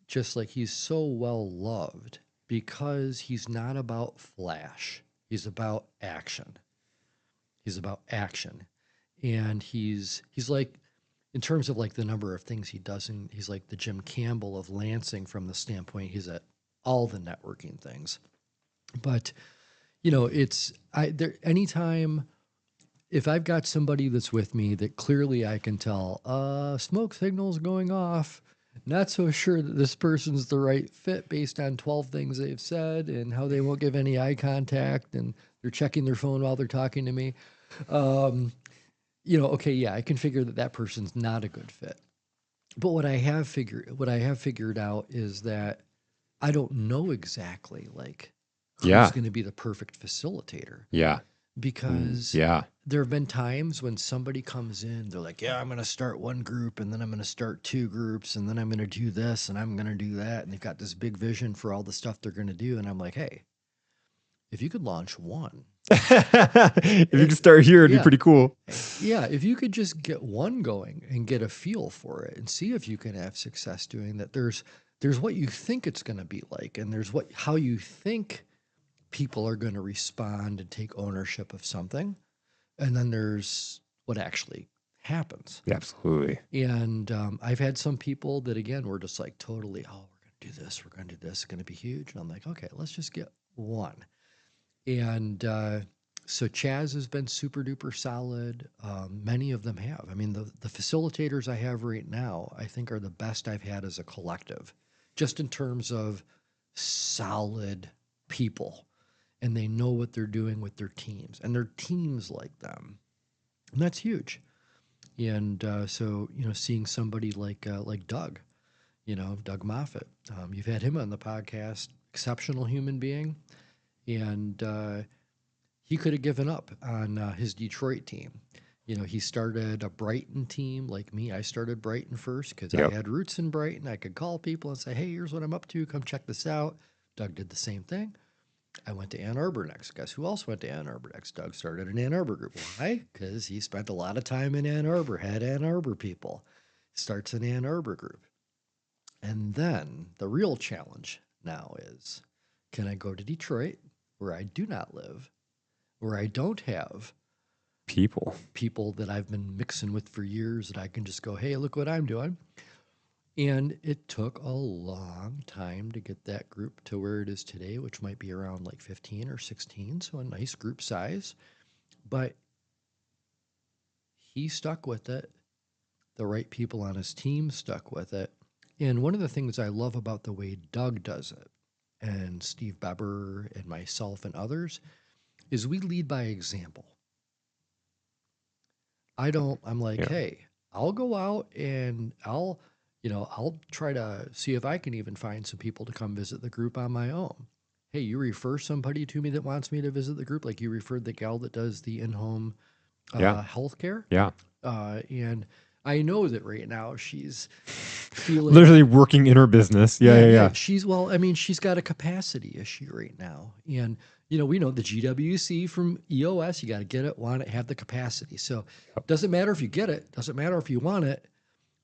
just like, he's so well loved because he's not about flash. He's about action. And he's like, in terms of like the number of things he does, and he's like the Jim Campbell of Lansing from the standpoint he's at all the networking things. But anytime if I've got somebody that's with me that clearly I can tell smoke signals going off, not so sure that this person's the right fit based on 12 things they've said and how they won't give any eye contact and they're checking their phone while they're talking to me. Okay, yeah, I can figure that person's not a good fit. But what I have figured out is that I don't know exactly like who's Yeah. going to be the perfect facilitator, Yeah. Ooh, because yeah. there have been times when somebody comes in, they're like, yeah, I'm going to start one group and then I'm going to start two groups and then I'm going to do this and I'm going to do that. And they've got this big vision for all the stuff they're going to do. And I'm like, hey, if you could launch one, If you eh, could start here, it'd be yeah, pretty cool. yeah, if you could just get one going and get a feel for it and see if you can have success doing that, there's what you think it's going to be like, and there's what how you think people are going to respond and take ownership of something, and then there's what actually happens. Yeah, absolutely. And I've had some people that again were just like totally, oh, we're going to do this, we're going to do this, it's going to be huge, and I'm like, okay, let's just get one. And so Chaz has been super duper solid. Many of them have. I mean, the facilitators I have right now, I think, are the best I've had as a collective, just in terms of solid people. And they know what they're doing with their teams, and their teams like them. And that's huge. And so, seeing somebody like Doug, Doug Moffat, you've had him on the podcast, exceptional human being. And he could have given up on his Detroit team. He started a Brighton team like me. I started Brighton first because I Yep. had roots in Brighton. I could call people and say, hey, here's what I'm up to. Come check this out. Doug did the same thing. I went to Ann Arbor next. Guess who else went to Ann Arbor next? Doug started an Ann Arbor group. Why? Because he spent a lot of time in Ann Arbor, had Ann Arbor people. Starts an Ann Arbor group. And then the real challenge now is, can I go to Detroit, where I do not live, where I don't have People. that I've been mixing with for years, that I can just go, hey, look what I'm doing. And it took a long time to get that group to where it is today, which might be around like 15 or 16, so a nice group size. But he stuck with it. The right people on his team stuck with it. And one of the things I love about the way Doug does it, and Steve Beber and myself and others, is we lead by example. I'm like, Yeah. hey, I'll go out and I'll try to see if I can even find some people to come visit the group on my own. Hey, you refer somebody to me that wants me to visit the group, like you referred the gal that does the in-home Yeah. healthcare. Yeah. And I know that right now she's feeling, Literally working in her business. Yeah. well, I mean, she's got a capacity issue right now. And, we know the GWC from EOS, you got to get it, want it, have the capacity. So it doesn't matter if you get it, doesn't matter if you want it.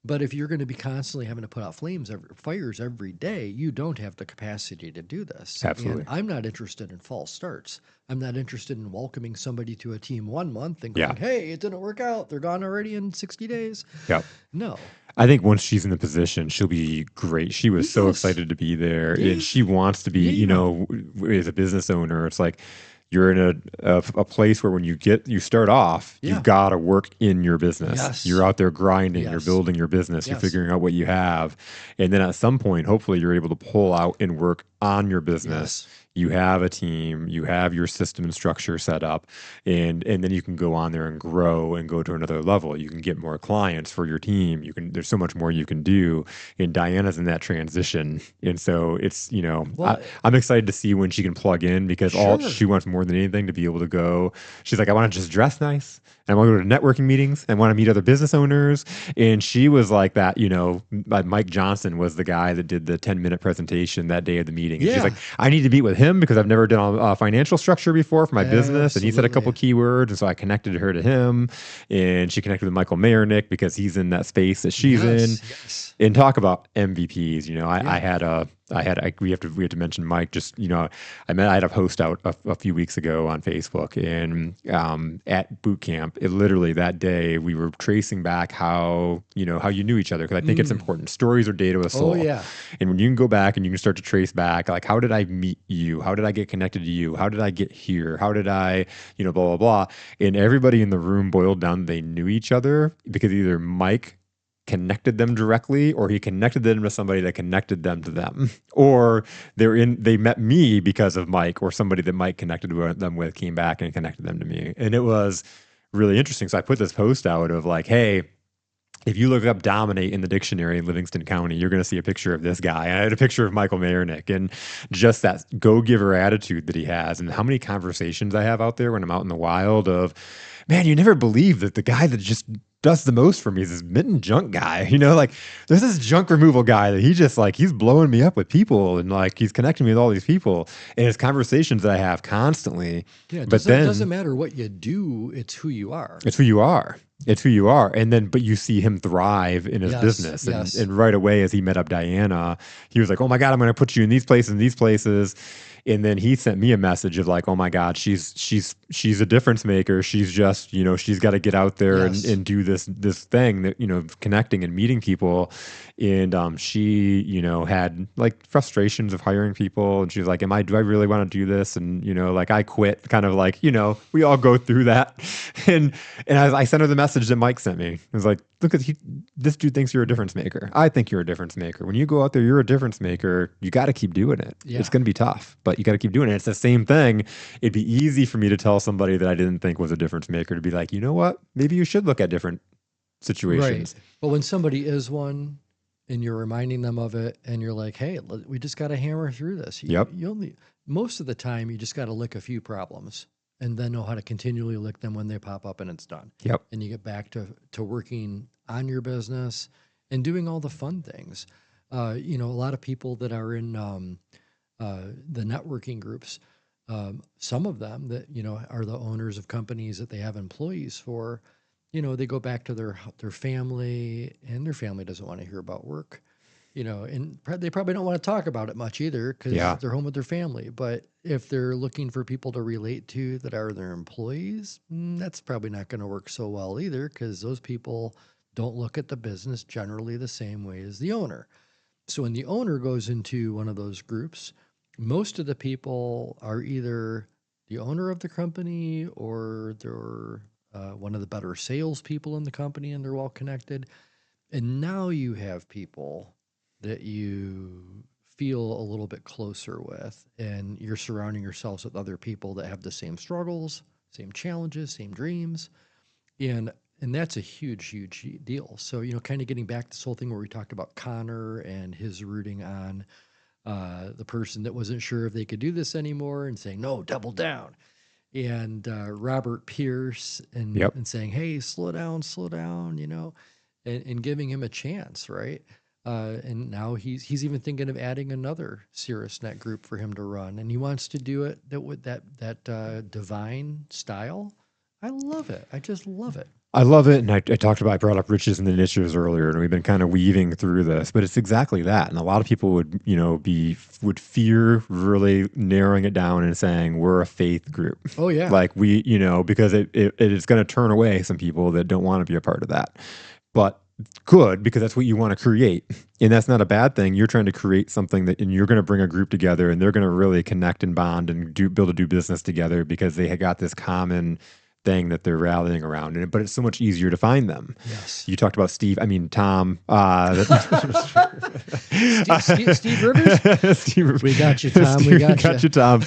But if you're going to be constantly having to put out fires every day, you don't have the capacity to do this. Absolutely. And I'm not interested in false starts. I'm not interested in welcoming somebody to a team 1 month and going, hey, it didn't work out, they're gone already in 60 days. Yep. No. I think once she's in the position, she'll be great. She was so excited to be there, and she wants to be, as a business owner, it's like you're in a place where when you start off, you've got to work in your business. Yes. You're out there grinding, Yes. you're building your business, you're Yes. figuring out what you have. And then at some point, hopefully you're able to pull out and work on your business. Yes. You have a team, you have your system and structure set up, and then you can go on there and grow and go to another level. You can get more clients for your team. There's so much more you can do. And Diana's in that transition. And so it's, Well, I'm excited to see when she can plug in, because all she wants more than anything to be able to go. She's like, I want to just dress nice, and I want to go to networking meetings, and want to meet other business owners. And she was like that, Mike Johnson was the guy that did the 10-minute presentation that day of the meeting. And she's like, I need to meet with him because I've never done a financial structure before for my business. And he said a couple keywords. And so I connected her to him, and she connected with Michael Mayernick because he's in that space that she's in. Yes. And talk about MVPs. We have to mention Mike. Just I had a post out a few weeks ago on Facebook, and at boot camp, literally that day we were tracing back how you knew each other, because I think it's important. Stories are data with soul. Oh yeah. And when you can go back and you can start to trace back, like, how did I meet you? How did I get connected to you? How did I get here? How did I blah blah blah? And everybody in the room boiled down, they knew each other because either Mike connected them directly, or he connected them to somebody that connected them to them, or they met me because of Mike, or somebody that Mike connected them with came back and connected them to me. And it was really interesting. So I put this post out of like, hey, if you look up dominate in the dictionary in Livingston County, you're going to see a picture of this guy. And I had a picture of Michael Mayernick and just that go-giver attitude that he has, and how many conversations I have out there when I'm out in the wild of, man, you never believe that the guy that just does the most for me is this mitten junk guy. Like there's this junk removal guy that he just like, he's blowing me up with people and like he's connecting me with all these people. And it's conversations that I have constantly. Yeah, But it doesn't then matter what you do, it's who you are. it's who you are. It's who you are. And then, but you see him thrive in his Yes, business. yes. And right away, as he met up Diana, he was like, oh my God, I'm going to put you in these places and these places. And then he sent me a message of like, oh my God, she's a difference maker. She's just, she's got to get out there Yes. and do this thing that, connecting and meeting people. And she, had like frustrations of hiring people. And she's like, do I really want to do this? And, like I quit, kind of like, we all go through that. And I sent her the message that Mike sent me. It was like, look at this dude thinks you're a difference maker. I think you're a difference maker. When you go out there, you're a difference maker. You got to keep doing it. Yeah. It's going to be tough, but you got to keep doing it. It's the same thing. It'd be easy for me to tell somebody that I didn't think was a difference maker to be like, you know what? Maybe you should look at different situations. Right. But when somebody is one and you're reminding them of it and you're like, hey, we just got to hammer through this. Most of the time, you just got to lick a few problems and then know how to continually lick them when they pop up and it's done. Yep. And you get back to working on your business and doing all the fun things. A lot of people that are in the networking groups, some of them that, are the owners of companies that they have employees for, they go back to their family and their family doesn't want to hear about work. And they probably don't want to talk about it much either because they're home with their family. But if they're looking for people to relate to that are their employees, that's probably not going to work so well either because those people don't look at the business generally the same way as the owner. So when the owner goes into one of those groups, most of the people are either the owner of the company or they're one of the better salespeople in the company and they're well connected. And now you have people that you feel a little bit closer with, and you're surrounding yourselves with other people that have the same struggles, same challenges, same dreams. And that's a huge deal. So, kind of getting back to this whole thing where we talked about Connor and his rooting on the person that wasn't sure if they could do this anymore and saying, no, double down. And Robert Pierce and saying, hey, slow down, and giving him a chance, right? And now he's even thinking of adding another Caerusnet group for him to run, and he wants to do it with that divine style. I love it. I just love it. I love it. And I brought up riches and initiatives earlier, and we've been kind of weaving through this, but it's exactly that. And a lot of people would, would fear really narrowing it down and saying we're a faith group. Oh yeah. Like because it is going to turn away some people that don't want to be a part of that. But good, because that's what you want to create. And that's not a bad thing. You're trying to create something and you're going to bring a group together and they're going to really connect and bond and build to do business together because they have got this common thing that they're rallying around. But it's so much easier to find them. Yes. You talked about Tom. Steve Rivers? We got you, Tom. We got you, Tom.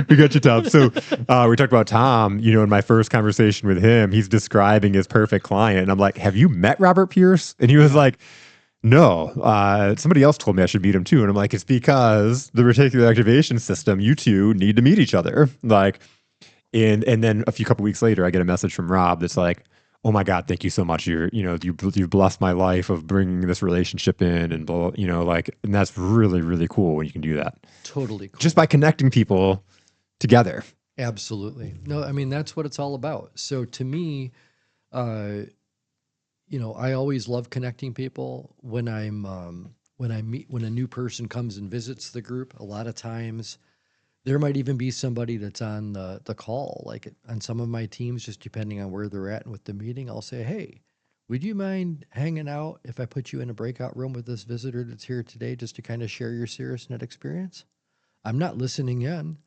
We got you, Tom. So we talked about Tom, in my first conversation with him, he's describing his perfect client. And I'm like, have you met Robert Pierce? And he was like, no, somebody else told me I should meet him too. And I'm like, it's because the reticular activation system, you two need to meet each other. Like, and then a couple weeks later, I get a message from Rob that's like, oh my God, thank you so much. You've blessed my life of bringing this relationship in and and that's really, really cool when you can do that. Totally cool. Just by connecting people together. Absolutely. No, I mean, that's what it's all about. So to me, I always love connecting people when when a new person comes and visits the group. A lot of times there might even be somebody that's on the call, like on some of my teams, just depending on where they're at and with the meeting. I'll say, hey, would you mind hanging out if I put you in a breakout room with this visitor that's here today just to kind of share your Caerusnet experience? I'm not listening in.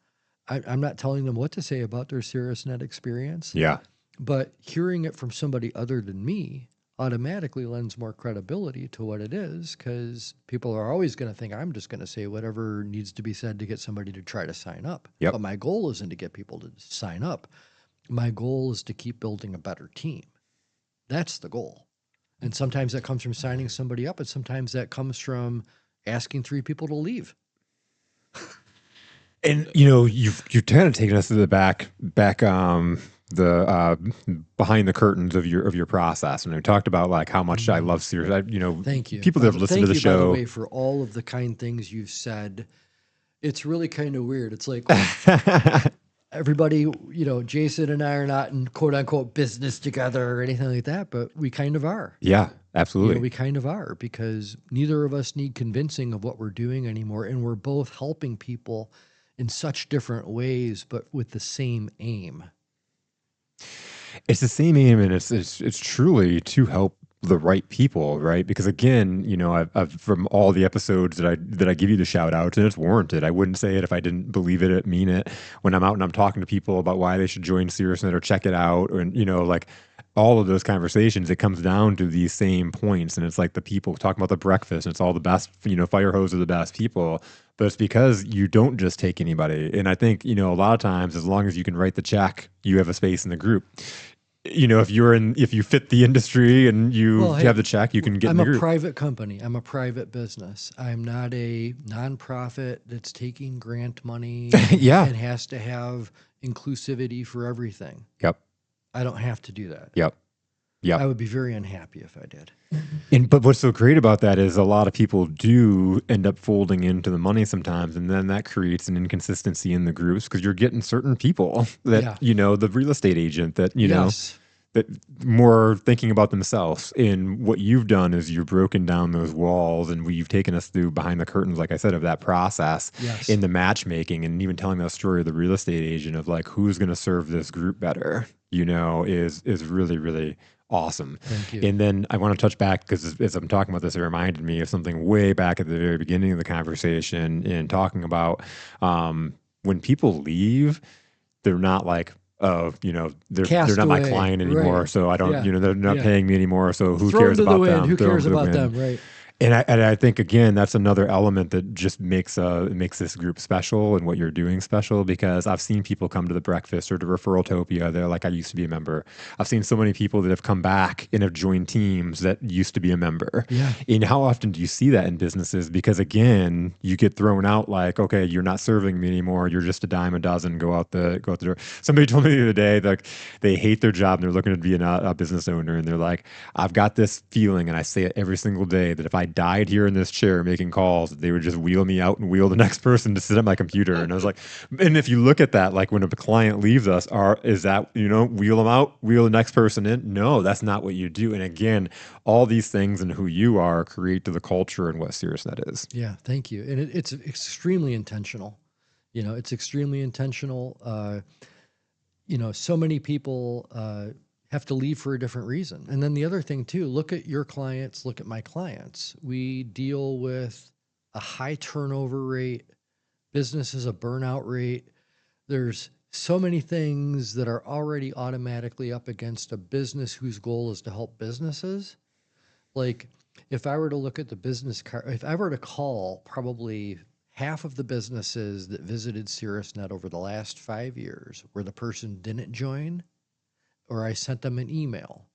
I'm not telling them what to say about their Caerusnet experience. Yeah. But hearing it from somebody other than me automatically lends more credibility to what it is, because people are always going to think I'm just going to say whatever needs to be said to get somebody to try to sign up. Yep. But my goal isn't to get people to sign up. My goal is to keep building a better team. That's the goal. And sometimes that comes from signing somebody up, and sometimes that comes from asking 3 people to leave. And you've kind of taken us to the back the behind the curtains of your process, and we talked about like how much I love Sirius. Thank you. People that have listened to the Thank you, by the show. way, for all of the kind things you've said. It's really kind of weird. It's like everybody, Jason and I are not in quote unquote business together or anything like that, but we kind of are. Yeah, absolutely. We kind of are, because neither of us need convincing of what we're doing anymore. And we're both helping people in such different ways, but with the same aim. It's the same aim, and it's truly to help the right people, right? Because again, I've from all the episodes that I give you the shout outs, and it's warranted. I wouldn't say it if I didn't believe it, mean it. When I'm out and I'm talking to people about why they should join Caerusnet or check it out, and like all of those conversations, it comes down to these same points, and it's like the people talking about the breakfast, and it's all the best, fire hose are the best people. But it's because you don't just take anybody. And I think, a lot of times, as long as you can write the check, you have a space in the group. If you fit the industry and you have the check, you can get in the group. I'm a private company. I'm a private business. I'm not a nonprofit that's taking grant money and has to have inclusivity for everything. Yep. I don't have to do that. Yep. I would be very unhappy if I did. But what's so great about that is a lot of people do end up folding into the money sometimes, and then that creates an inconsistency in the groups because you're getting certain people that the real estate agent that that more thinking about themselves. And what you've done is you've broken down those walls, and you've taken us through behind the curtains, like I said, of that process in the matchmaking, and even telling that story of the real estate agent of like who's going to serve this group better. Is really, really awesome. Thank you. And then I want to touch back because as I'm talking about this, it reminded me of something way back at the very beginning of the conversation in talking about when people leave, they're not like, they're not my client anymore. Right. So I don't, they're not paying me anymore. So who cares about them? Who cares about them? Right. And I think again that's another element that just makes this group special and what you're doing special, because I've seen people come to the breakfast or to Referraltopia. They're like, I used to be a member. I've seen so many people that have come back and have joined teams that used to be a member. Yeah. And how often do you see that in businesses? Because again, you get thrown out like, okay, you're not serving me anymore. You're just a dime a dozen. Go out the door. Somebody told me the other day that they hate their job and they're looking to be a business owner, and they're like, I've got this feeling, and I say it every single day, that if I died here in this chair making calls, they would just wheel me out and wheel the next person to sit at my computer. And I was like, and if you look at that, like when a client leaves us, is that, wheel them out, wheel the next person in? No, that's not what you do. And again, all these things and who you are create to the culture and what Caerusnet is. Yeah, thank you. And it's extremely intentional. It's extremely intentional. So many people have to leave for a different reason. And then the other thing too, look at your clients, look at my clients. We deal with a high turnover rate. Business is a burnout rate. There's so many things that are already automatically up against a business whose goal is to help businesses. Like if I were to look at the business card, if I were to call probably half of the businesses that visited Caerusnet over the last 5 years where the person didn't join, or I sent them an email,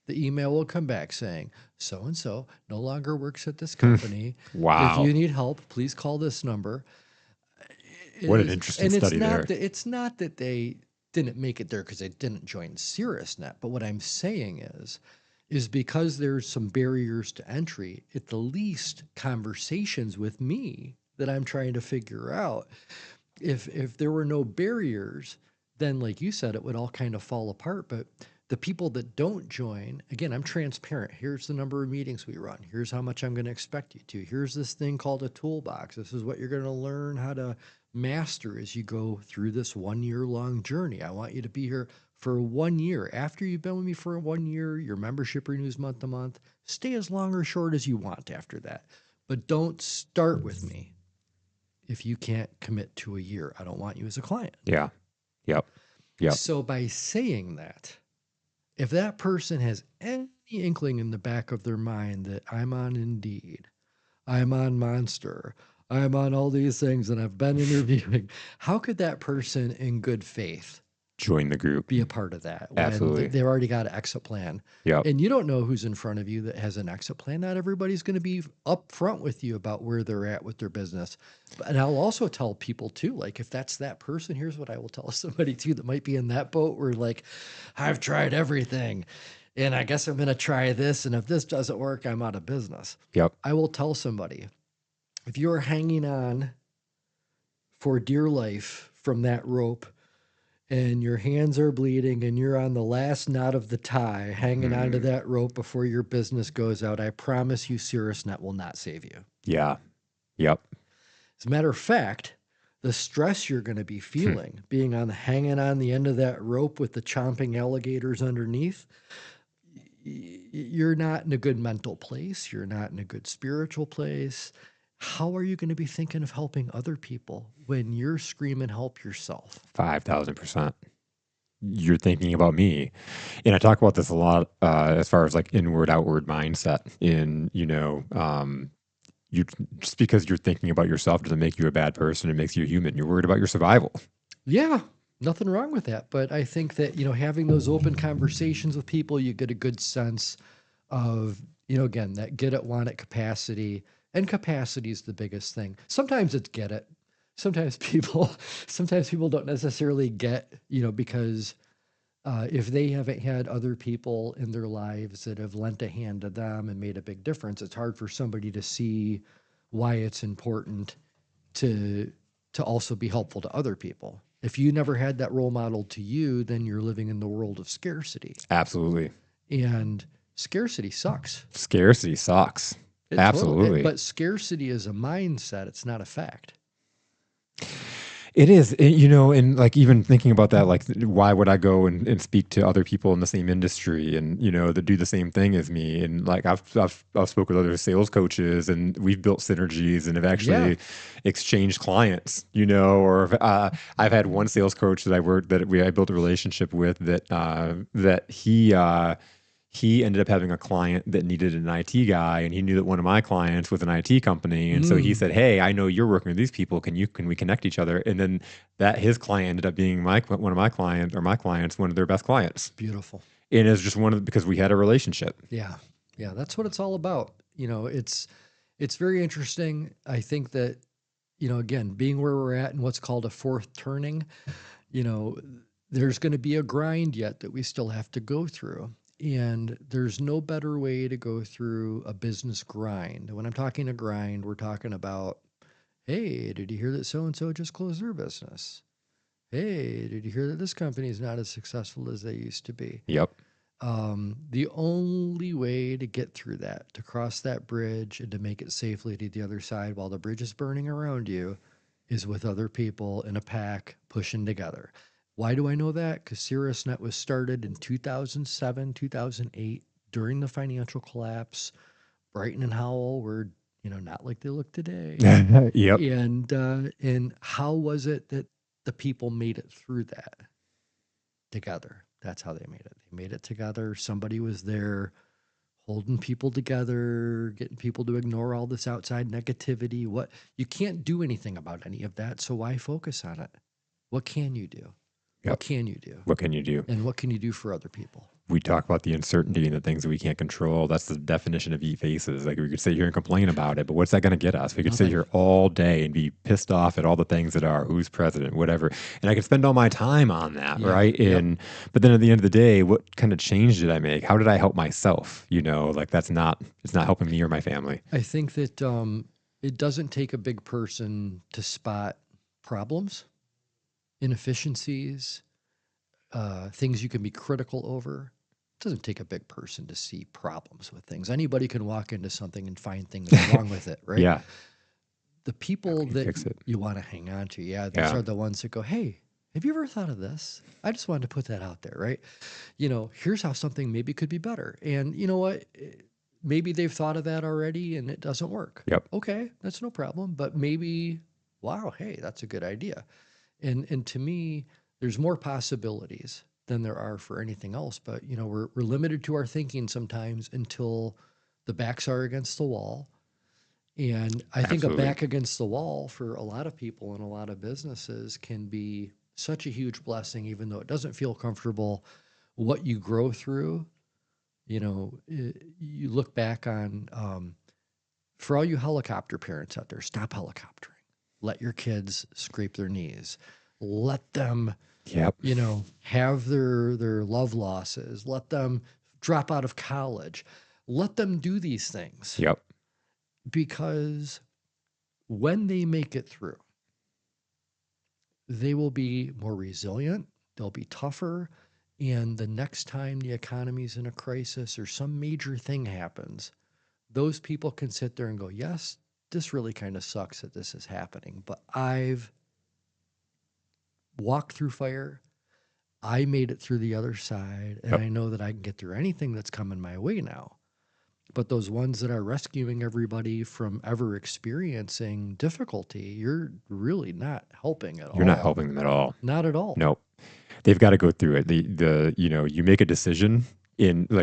the email will come back saying, so-and-so no longer works at this company. Wow. If you need help, please call this number. What an interesting study there. It's not that they didn't make it there because they didn't join Caerusnet, but what I'm saying is because there's some barriers to entry, at the least conversations with me that I'm trying to figure out. If there were no barriers, then like you said, it would all kind of fall apart. But the people that don't join, again, I'm transparent. Here's the number of meetings we run. Here's how much I'm going to expect you to. Here's this thing called a toolbox. This is what you're going to learn how to master as you go through this 1 year long journey. I want you to be here for 1 year. After you've been with me for 1 year, your membership renews month to month. Stay as long or short as you want after that. But don't start with me if you can't commit to a year. I don't want you as a client. Yeah. Yep. So by saying that, if that person has any inkling in the back of their mind that I'm on Indeed, I'm on Monster, I'm on all these things and I've been interviewing, how could that person in good faith join the group. be a part of that when Absolutely. they've already got an exit plan. Yep. And you don't know who's in front of you that has an exit plan. Not everybody's going to be upfront with you about where they're at with their business. And I'll also tell people too, like if that's that person, here's what I will tell somebody too that might be in that boat where like, I've tried everything and I guess I'm going to try this. And if this doesn't work, I'm out of business. Yep. I will tell somebody, if you're hanging on for dear life from that rope and your hands are bleeding and you're on the last knot of the tie hanging onto that rope before your business goes out, I promise you Caerusnet will not save you. Yeah. Yep. As a matter of fact, the stress you're going to be feeling being hanging on the end of that rope with the chomping alligators underneath, you're not in a good mental place. You're not in a good spiritual place. How are you going to be thinking of helping other people when you're screaming help yourself? 5,000%. You're thinking about me. And I talk about this a lot as far as like inward, outward mindset. In, you just because you're thinking about yourself doesn't make you a bad person. It makes you a human. You're worried about your survival. Yeah, nothing wrong with that. But I think that, having those open conversations with people, you get a good sense of, again, that get it, want it capacity. And capacity is the biggest thing. Sometimes it's get it. Sometimes people don't necessarily get, because if they haven't had other people in their lives that have lent a hand to them and made a big difference, it's hard for somebody to see why it's important to also be helpful to other people. If you never had that role model to you, then you're living in the world of scarcity. Absolutely. And scarcity sucks. Scarcity sucks. Absolutely. But scarcity is a mindset. It's not a fact. It is, and like even thinking about that, like why would I go and speak to other people in the same industry and, that do the same thing as me? And like I've spoke with other sales coaches and we've built synergies and have actually exchanged clients, or I've had one sales coach that I built a relationship with that he ended up having a client that needed an IT guy, and he knew that one of my clients was an IT company. And so he said, hey, I know you're working with these people. Can we connect each other? And then his client ended up being my clients, one of their best clients. Beautiful. And it's just because we had a relationship. Yeah. Yeah. That's what it's all about. It's very interesting. I think that, again, being where we're at and what's called a fourth turning, there's going to be a grind yet that we still have to go through. And there's no better way to go through a business grind. When I'm talking a grind, we're talking about, hey, did you hear that so-and-so just closed their business? Hey, did you hear that this company is not as successful as they used to be? Yep. The only way to get through that, to cross that bridge and to make it safely to the other side while the bridge is burning around you, is with other people in a pack pushing together. Why do I know that? Because Caerusnet was started in 2007, 2008, during the financial collapse. Brighton and Howell were, not like they look today. Yep. And how was it that the people made it through that together? That's how they made it. They made it together. Somebody was there holding people together, getting people to ignore all this outside negativity. You can't do anything about any of that, so why focus on it? What can you do? Yep. What can you do? What can you do? And what can you do for other people? We talk about the uncertainty and the things that we can't control. That's the definition of eat faces. Like we could sit here and complain about it, but what's that going to get us? We could sit here all day and be pissed off at all the things that are who's president, whatever. And I could spend all my time on that, right? But then at the end of the day, what kind of change did I make? How did I help myself? Like it's not helping me or my family. I think that it doesn't take a big person to spot problems, inefficiencies, things you can be critical over. It doesn't take a big person to see problems with things. Anybody can walk into something and find things wrong with it, right? Yeah. The people that you want to hang on to, those are the ones that go, hey, have you ever thought of this? I just wanted to put that out there, right? Here's how something maybe could be better. And you know what? Maybe they've thought of that already and it doesn't work. Yep. Okay, that's no problem. But maybe, wow, hey, that's a good idea. And to me, there's more possibilities than there are for anything else. But, we're limited to our thinking sometimes until the backs are against the wall. And I think a back against the wall for a lot of people and a lot of businesses can be such a huge blessing, even though it doesn't feel comfortable. What you grow through, you look back on, for all you helicopter parents out there, stop helicoptering. Let your kids scrape their knees. Let them, Yep. have their love losses. Let them drop out of college. Let them do these things, Yep. because when they make it through, they will be more resilient, they'll be tougher, and the next time the economy's in a crisis or some major thing happens, those people can sit there and go, yes, this really kind of sucks that this is happening, but I've walked through fire. I made it through the other side, and Yep. I know that I can get through anything that's coming my way now. But those ones that are rescuing everybody from ever experiencing difficulty, you're really not helping at You're not all. helping them at all. Not at all. Nope. They've got to go through it. You make a decision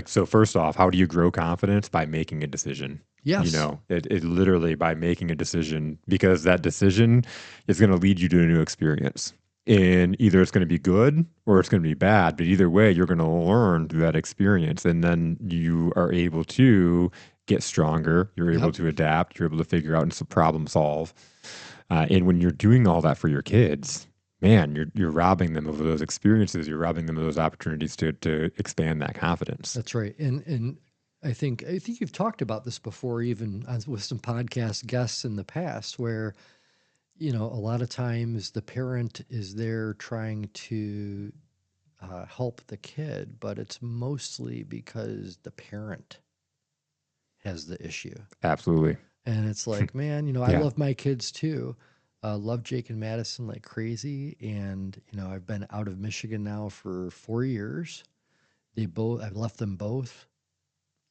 so first off, how do you grow confidence? By making a decision. Yes. It literally by making a decision, because that decision is going to lead you to a new experience. And either it's going to be good or it's going to be bad, but either way, you're going to learn through that experience. And then you are able to get stronger. You're able Yep. to adapt. You're able to figure out and problem solve. And when you're doing all that for your kids, man, you're robbing them of those experiences. You're robbing them of those opportunities to expand that confidence. That's right. And I think you've talked about this before, even with some podcast guests in the past, where a lot of times the parent is there trying to help the kid, but it's mostly because the parent has the issue. Absolutely. And it's like, man, I Yeah. love my kids too. Love Jake and Madison like crazy. And, I've been out of Michigan now for 4 years. I've left them both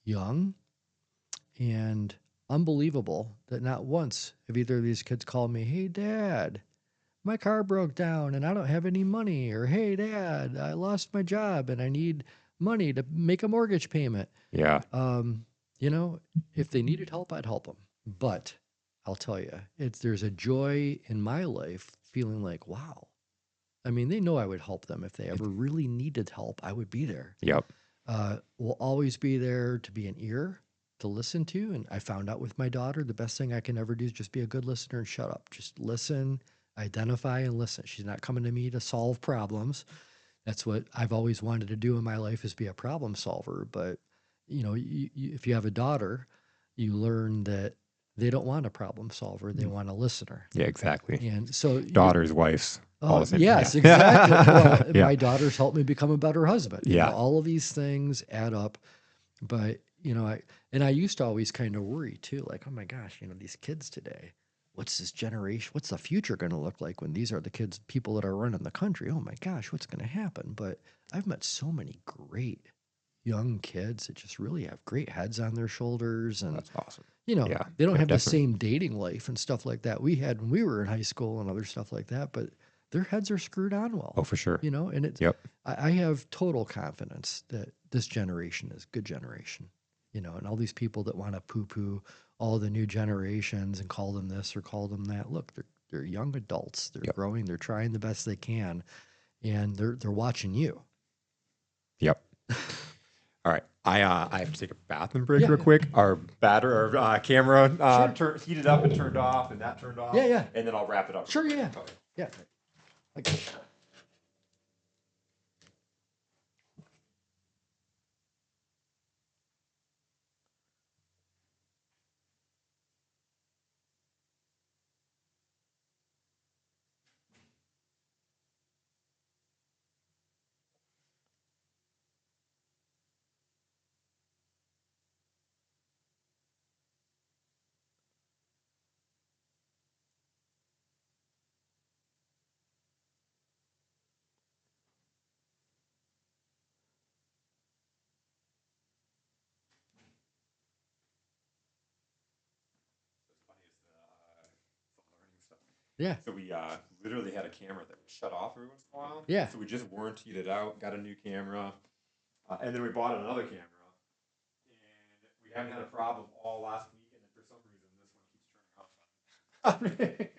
young, and unbelievable that not once have either of these kids called me, hey, Dad, my car broke down and I don't have any money. Or, hey, Dad, I lost my job and I need money to make a mortgage payment. Yeah. If they needed help, I'd help them. But I'll tell you, there's a joy in my life feeling like, wow. I mean, they know I would help them if they ever really needed help. I would be there. Yep. We'll always be there to be an ear to listen to. And I found out with my daughter, the best thing I can ever do is just be a good listener and shut up. Just listen, identify, and listen. She's not coming to me to solve problems. That's what I've always wanted to do in my life, is be a problem solver. But if you have a daughter, you learn that they don't want a problem solver; they want a listener. Yeah, exactly. And so, Daughters, wives, all oh the same. yes, Yeah. exactly. Well, Yeah. my daughter's helped me become a better husband. Yeah. All of these things add up. But I used to always kind of worry too, like, oh my gosh, these kids today. What's this generation? What's the future going to look like when these are the people that are running the country? Oh my gosh, what's going to happen? But I've met so many great young kids that just really have great heads on their shoulders, and That's awesome. Yeah. they don't Yeah, have the definitely. same dating life and stuff like that we had when we were in high school and other stuff like that, but their heads are screwed on well. Oh, for sure. And Yep. I have total confidence that this generation is a good generation, and all these people that want to poo-poo all the new generations and call them this or call them that. Look, they're young adults. They're Yep. growing. They're trying the best they can, and they're watching you. Yep. All right. I have to take a bathroom break Yeah, real yeah. quick. Our camera Sure. heated up and turned off, and that turned off. Yeah, yeah. And then I'll wrap it up. Sure, yeah. Okay. Yeah. Okay. Yeah. So we literally had a camera that would shut off every once in a while. Yeah. So we just warrantied it out, got a new camera, and then we bought another camera, and we haven't had a problem all last week, and then for some reason this one keeps turning off.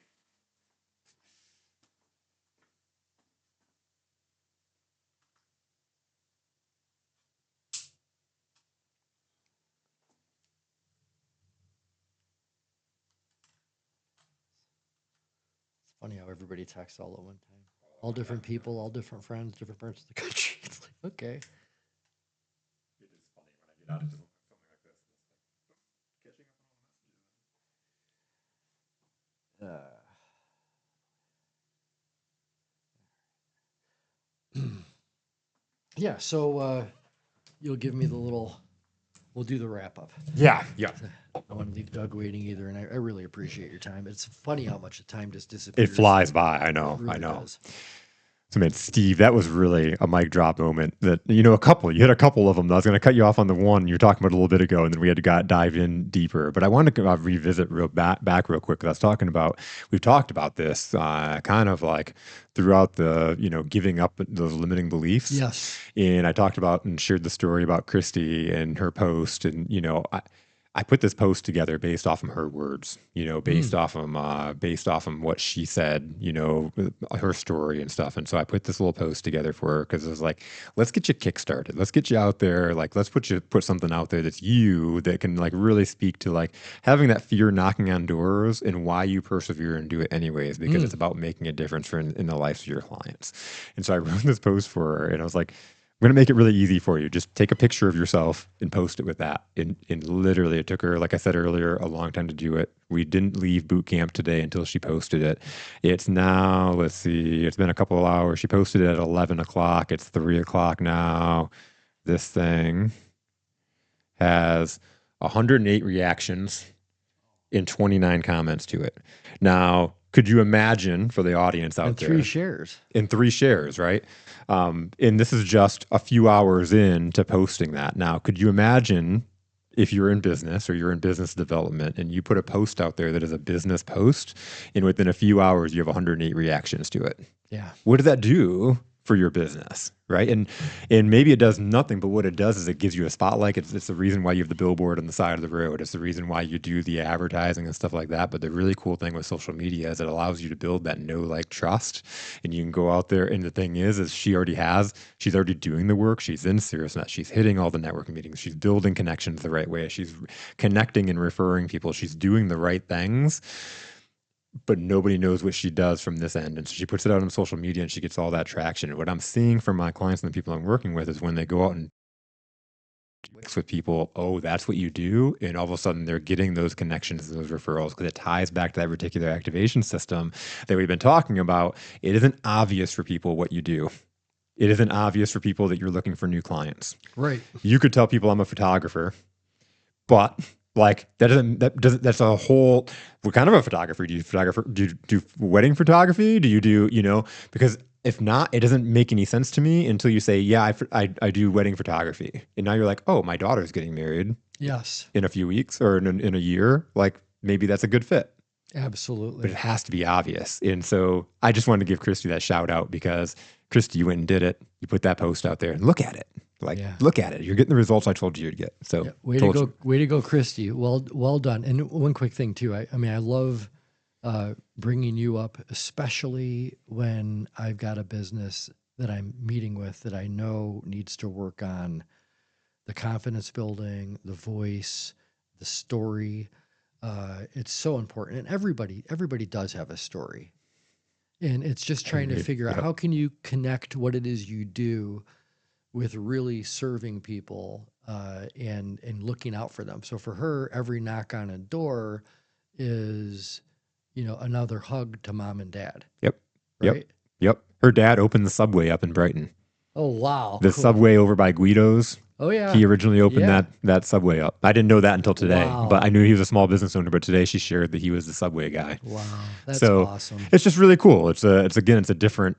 Funny how everybody texts all at one time. All different people, all different friends, different parts of the country. It's like, okay. It is funny when I get out into something like this. It's like catching up on all the messages. Yeah, so you'll give me the little, we'll do the wrap up. Yeah. I don't want to leave Doug waiting either, and I really appreciate your time. It's funny how much the time just disappears. It flies by. I It know. really I know. does. So, man, Steve, that was really a mic drop moment. That you hit a couple of them. I was going to cut you off on the one you were talking about a little bit ago, and then we had to dive in deeper. But I wanted to revisit back real quick because I was talking about we've talked about this kind of like throughout the giving up those limiting beliefs. Yes. And I talked about and shared the story about Christy and her post, and I put this post together based off of her words, based off of what she said, her story and stuff. And so I put this little post together for her because it was like, let's get you kickstarted. Let's get you out there. Like, let's put something out there that's you that can like really speak to like having that fear knocking on doors and why you persevere and do it anyways, because it's about making a difference in the lives of your clients. And so I wrote this post for her and I was like, I'm going to make it really easy for you. Just take a picture of yourself and post it with that. And literally, it took her, like I said earlier, a long time to do it. We didn't leave boot camp today until she posted it. It's now, let's see, it's been a couple of hours. She posted it at 11 o'clock. It's 3 o'clock now. This thing has 108 reactions and 29 comments to it. Now, could you imagine for the audience out there? And 3 shares. In 3 shares, right? And this is just a few hours into posting that. Now, could you imagine if you're in business or you're in business development and you put a post out there that is a business post and within a few hours you have 108 reactions to it? Yeah. What does that do for your business, right? And maybe it does nothing, but what it does is it gives you a spotlight. It's the reason why you have the billboard on the side of the road. It's the reason why you do the advertising and stuff like that. But the really cool thing with social media is it allows you to build that know, like, trust, and you can go out there. And the thing is she's already doing the work. She's in Caerusnet. She's hitting all the networking meetings. She's building connections the right way. She's connecting and referring people. She's doing the right things. But nobody knows what she does from this end. And so she puts it out on social media and she gets all that traction. And what I'm seeing from my clients and the people I'm working with is when they go out and mix with people, oh, that's what you do. And all of a sudden they're getting those connections and those referrals because it ties back to that particular activation system that we've been talking about. It isn't obvious for people what you do. It isn't obvious for people that you're looking for new clients. Right. You could tell people I'm a photographer, but like that's a whole, what kind of a photographer? Do you do wedding photography? Do you do, because if not, it doesn't make any sense to me until you say, yeah, I do wedding photography. And now you're like, oh, my daughter's getting married. Yes. In a few weeks or in a year, like maybe that's a good fit. Absolutely. But it has to be obvious. And so I just wanted to give Christy that shout out because Christy, you went and did it. You put that post out there and look at it. Look at it. You're getting the results I told you you'd get. So way to go, Christy. Well done. And one quick thing too. I love bringing you up, especially when I've got a business that I'm meeting with that I know needs to work on the confidence building, the voice, the story. It's so important. And everybody does have a story. And it's just trying to figure out how can you connect what it is you do with really serving people and looking out for them. So for her, every knock on a door is, another hug to mom and dad. Yep. Right? Yep. Her dad opened the Subway up in Brighton. Oh, wow. The cool. Subway over by Guido's. Oh, yeah. He originally opened that Subway up. I didn't know that until today, but I knew he was a small business owner. But today she shared that he was the Subway guy. Wow, that's awesome. It's just really cool. It's a different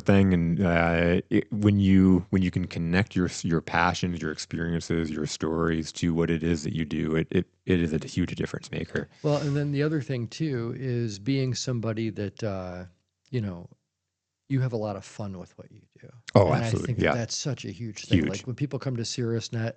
thing, and when you can connect your passions, your experiences, your stories to what it is that you do, it is a huge difference maker. Well, and then the other thing too is being somebody that you have a lot of fun with what you do. Oh, and absolutely. I think that's such a huge thing. Like when people come to Caerusnet,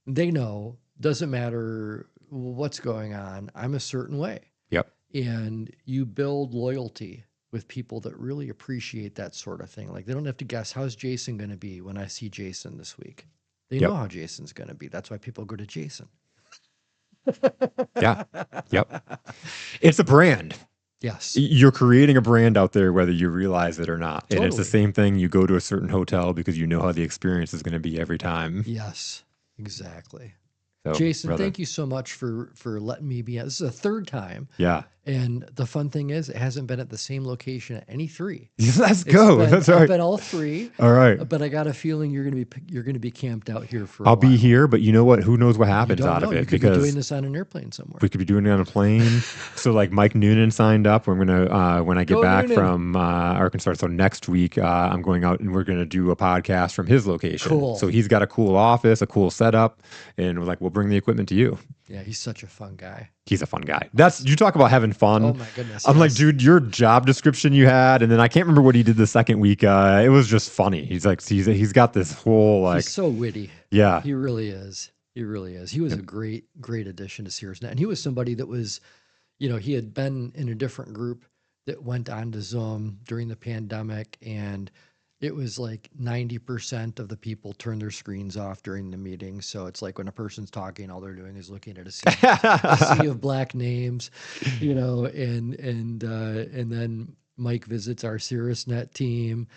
they know, doesn't matter what's going on, I'm a certain way. Yep. And you build loyalty with people that really appreciate that sort of thing. Like they don't have to guess, how's Jason going to be when I see Jason this week? They know how Jason's going to be. That's why people go to Jason. Yeah. Yep. It's a brand. Yes. You're creating a brand out there, whether you realize it or not. And it's the Totally. same thing. You go to a certain hotel because you know how the experience is going to be every time. Yes, exactly. So, Jason, brother. thank you so much for letting me be. This is the third time. Yeah. And the fun thing is, it hasn't been at the same location at any three. Let's go. That's right. I've been all three. All right. But I got a feeling you're gonna be camped out here for. I'll a while. be here, but you know what? Who knows what happens You don't out know. of it? You could be doing this on an airplane somewhere. We could be doing it on a plane. So like Mike Noonan signed up. We're gonna when I get Go back Noonan. from Arkansas. So next week I'm going out and we're gonna do a podcast from his location. Cool. So he's got a cool office, a cool setup, and we're like, we'll bring the equipment to you. Yeah, he's such a fun guy. He's a fun guy. You talk about having fun. Oh my goodness. I'm like, yes. dude, your job description you had, and then I can't remember what he did the second week. It was just funny. He's like, he's got this whole like, He's so witty. yeah, He really is. He really is. He was a great addition to Caerusnet. And he was somebody that was, he had been in a different group that went on to Zoom during the pandemic, and it was like 90% of the people turn their screens off during the meeting. So it's like when a person's talking, all they're doing is looking at a sea of black names, and then Mike visits our Caerusnet team.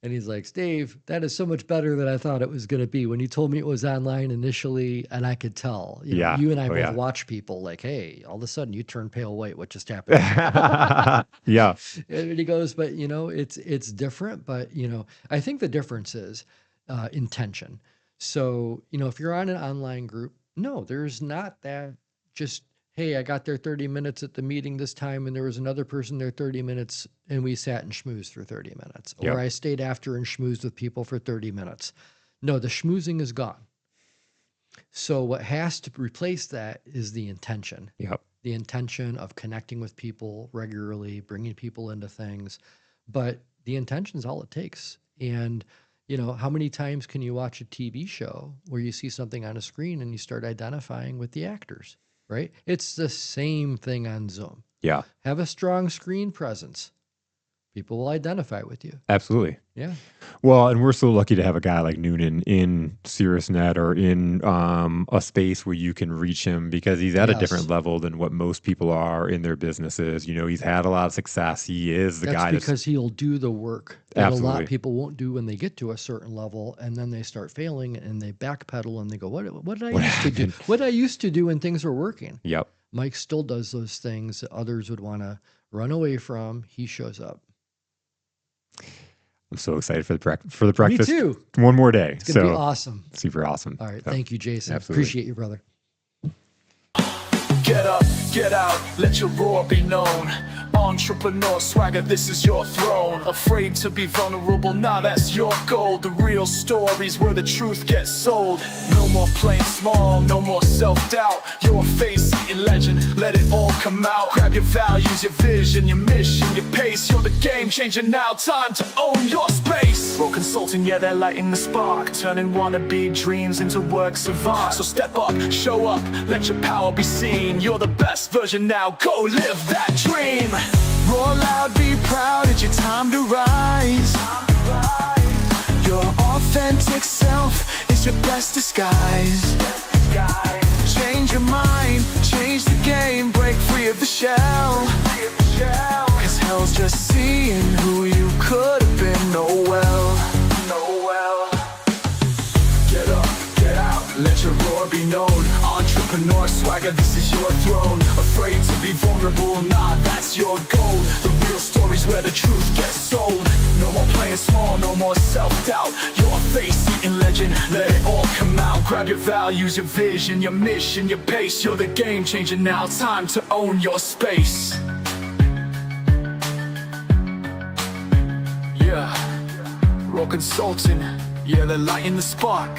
And he's like, Steve, that is so much better than I thought it was going to be. When you told me it was online initially, and I could tell, you and I both watch people like, hey, all of a sudden you turn pale white. What just happened? yeah. And he goes, but it's different. But I think the difference is intention. So if you're on an online group, no, there's not that just, hey, I got there 30 minutes at the meeting this time, and there was another person there 30 minutes, and we sat and schmoozed for 30 minutes. Yep. Or I stayed after and schmoozed with people for 30 minutes. No, the schmoozing is gone. So what has to replace that is the intention. Yep. The intention of connecting with people regularly, bringing people into things. But the intention is all it takes. And, how many times can you watch a TV show where you see something on a screen and you start identifying with the actors? Right? It's the same thing on Zoom. Yeah. Have a strong screen presence. People will identify with you. Absolutely. Yeah. Well, and we're so lucky to have a guy like Noonan in Caerusnet or in a space where you can reach him because he's at a different level than what most people are in their businesses. He's had a lot of success. He is the guy because he'll do the work that Absolutely. a lot of people won't do when they get to a certain level, and then they start failing and they backpedal and they go, what did I used to do? What did I used to do when things were working? Yep. Mike still does those things that others would want to run away from. He shows up. I'm so excited for the breakfast. Me too. One more day. It's going to be awesome. Super awesome. All right. So, Thank you, Jason. absolutely. Appreciate you, brother. Get up, get out, let your roar be known. Entrepreneur swagger, this is your throne. Afraid to be vulnerable, nah, that's your goal. The real stories where the truth gets sold. No more playing small, no more self-doubt. You're a face-eating legend, let it all come out. Grab your values, your vision, your mission, your pace. You're the game changer now, time to own your space. Pro Consulting, yeah, they're lighting the spark, turning wannabe dreams into works of art. So step up, show up, let your power be seen. You're the best version now, go live that dream. Roar loud, be proud, it's your time to rise. Your authentic self is your best disguise. Change your mind, change the game, break free of the shell. Cause hell's just seeing who you could have been. Oh well. Get up, get out, let your roar be known. Entrepreneur swagger, this is your throne. Afraid to be vulnerable, nah, that's your goal. The real stories where the truth gets sold. No more playing small, no more self-doubt. You're a face-eating legend, let it all come out. Grab your values, your vision, your mission, your pace. You're the game changer now, time to own your space. Yeah, Raw Consulting, yeah, they're lighting the spark,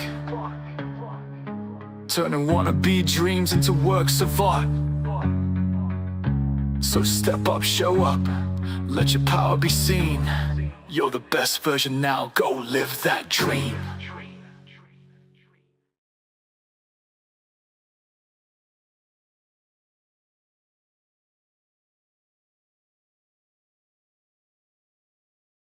turning wannabe dreams into works of art. So step up, show up, let your power be seen. You're the best version now, go live that dream.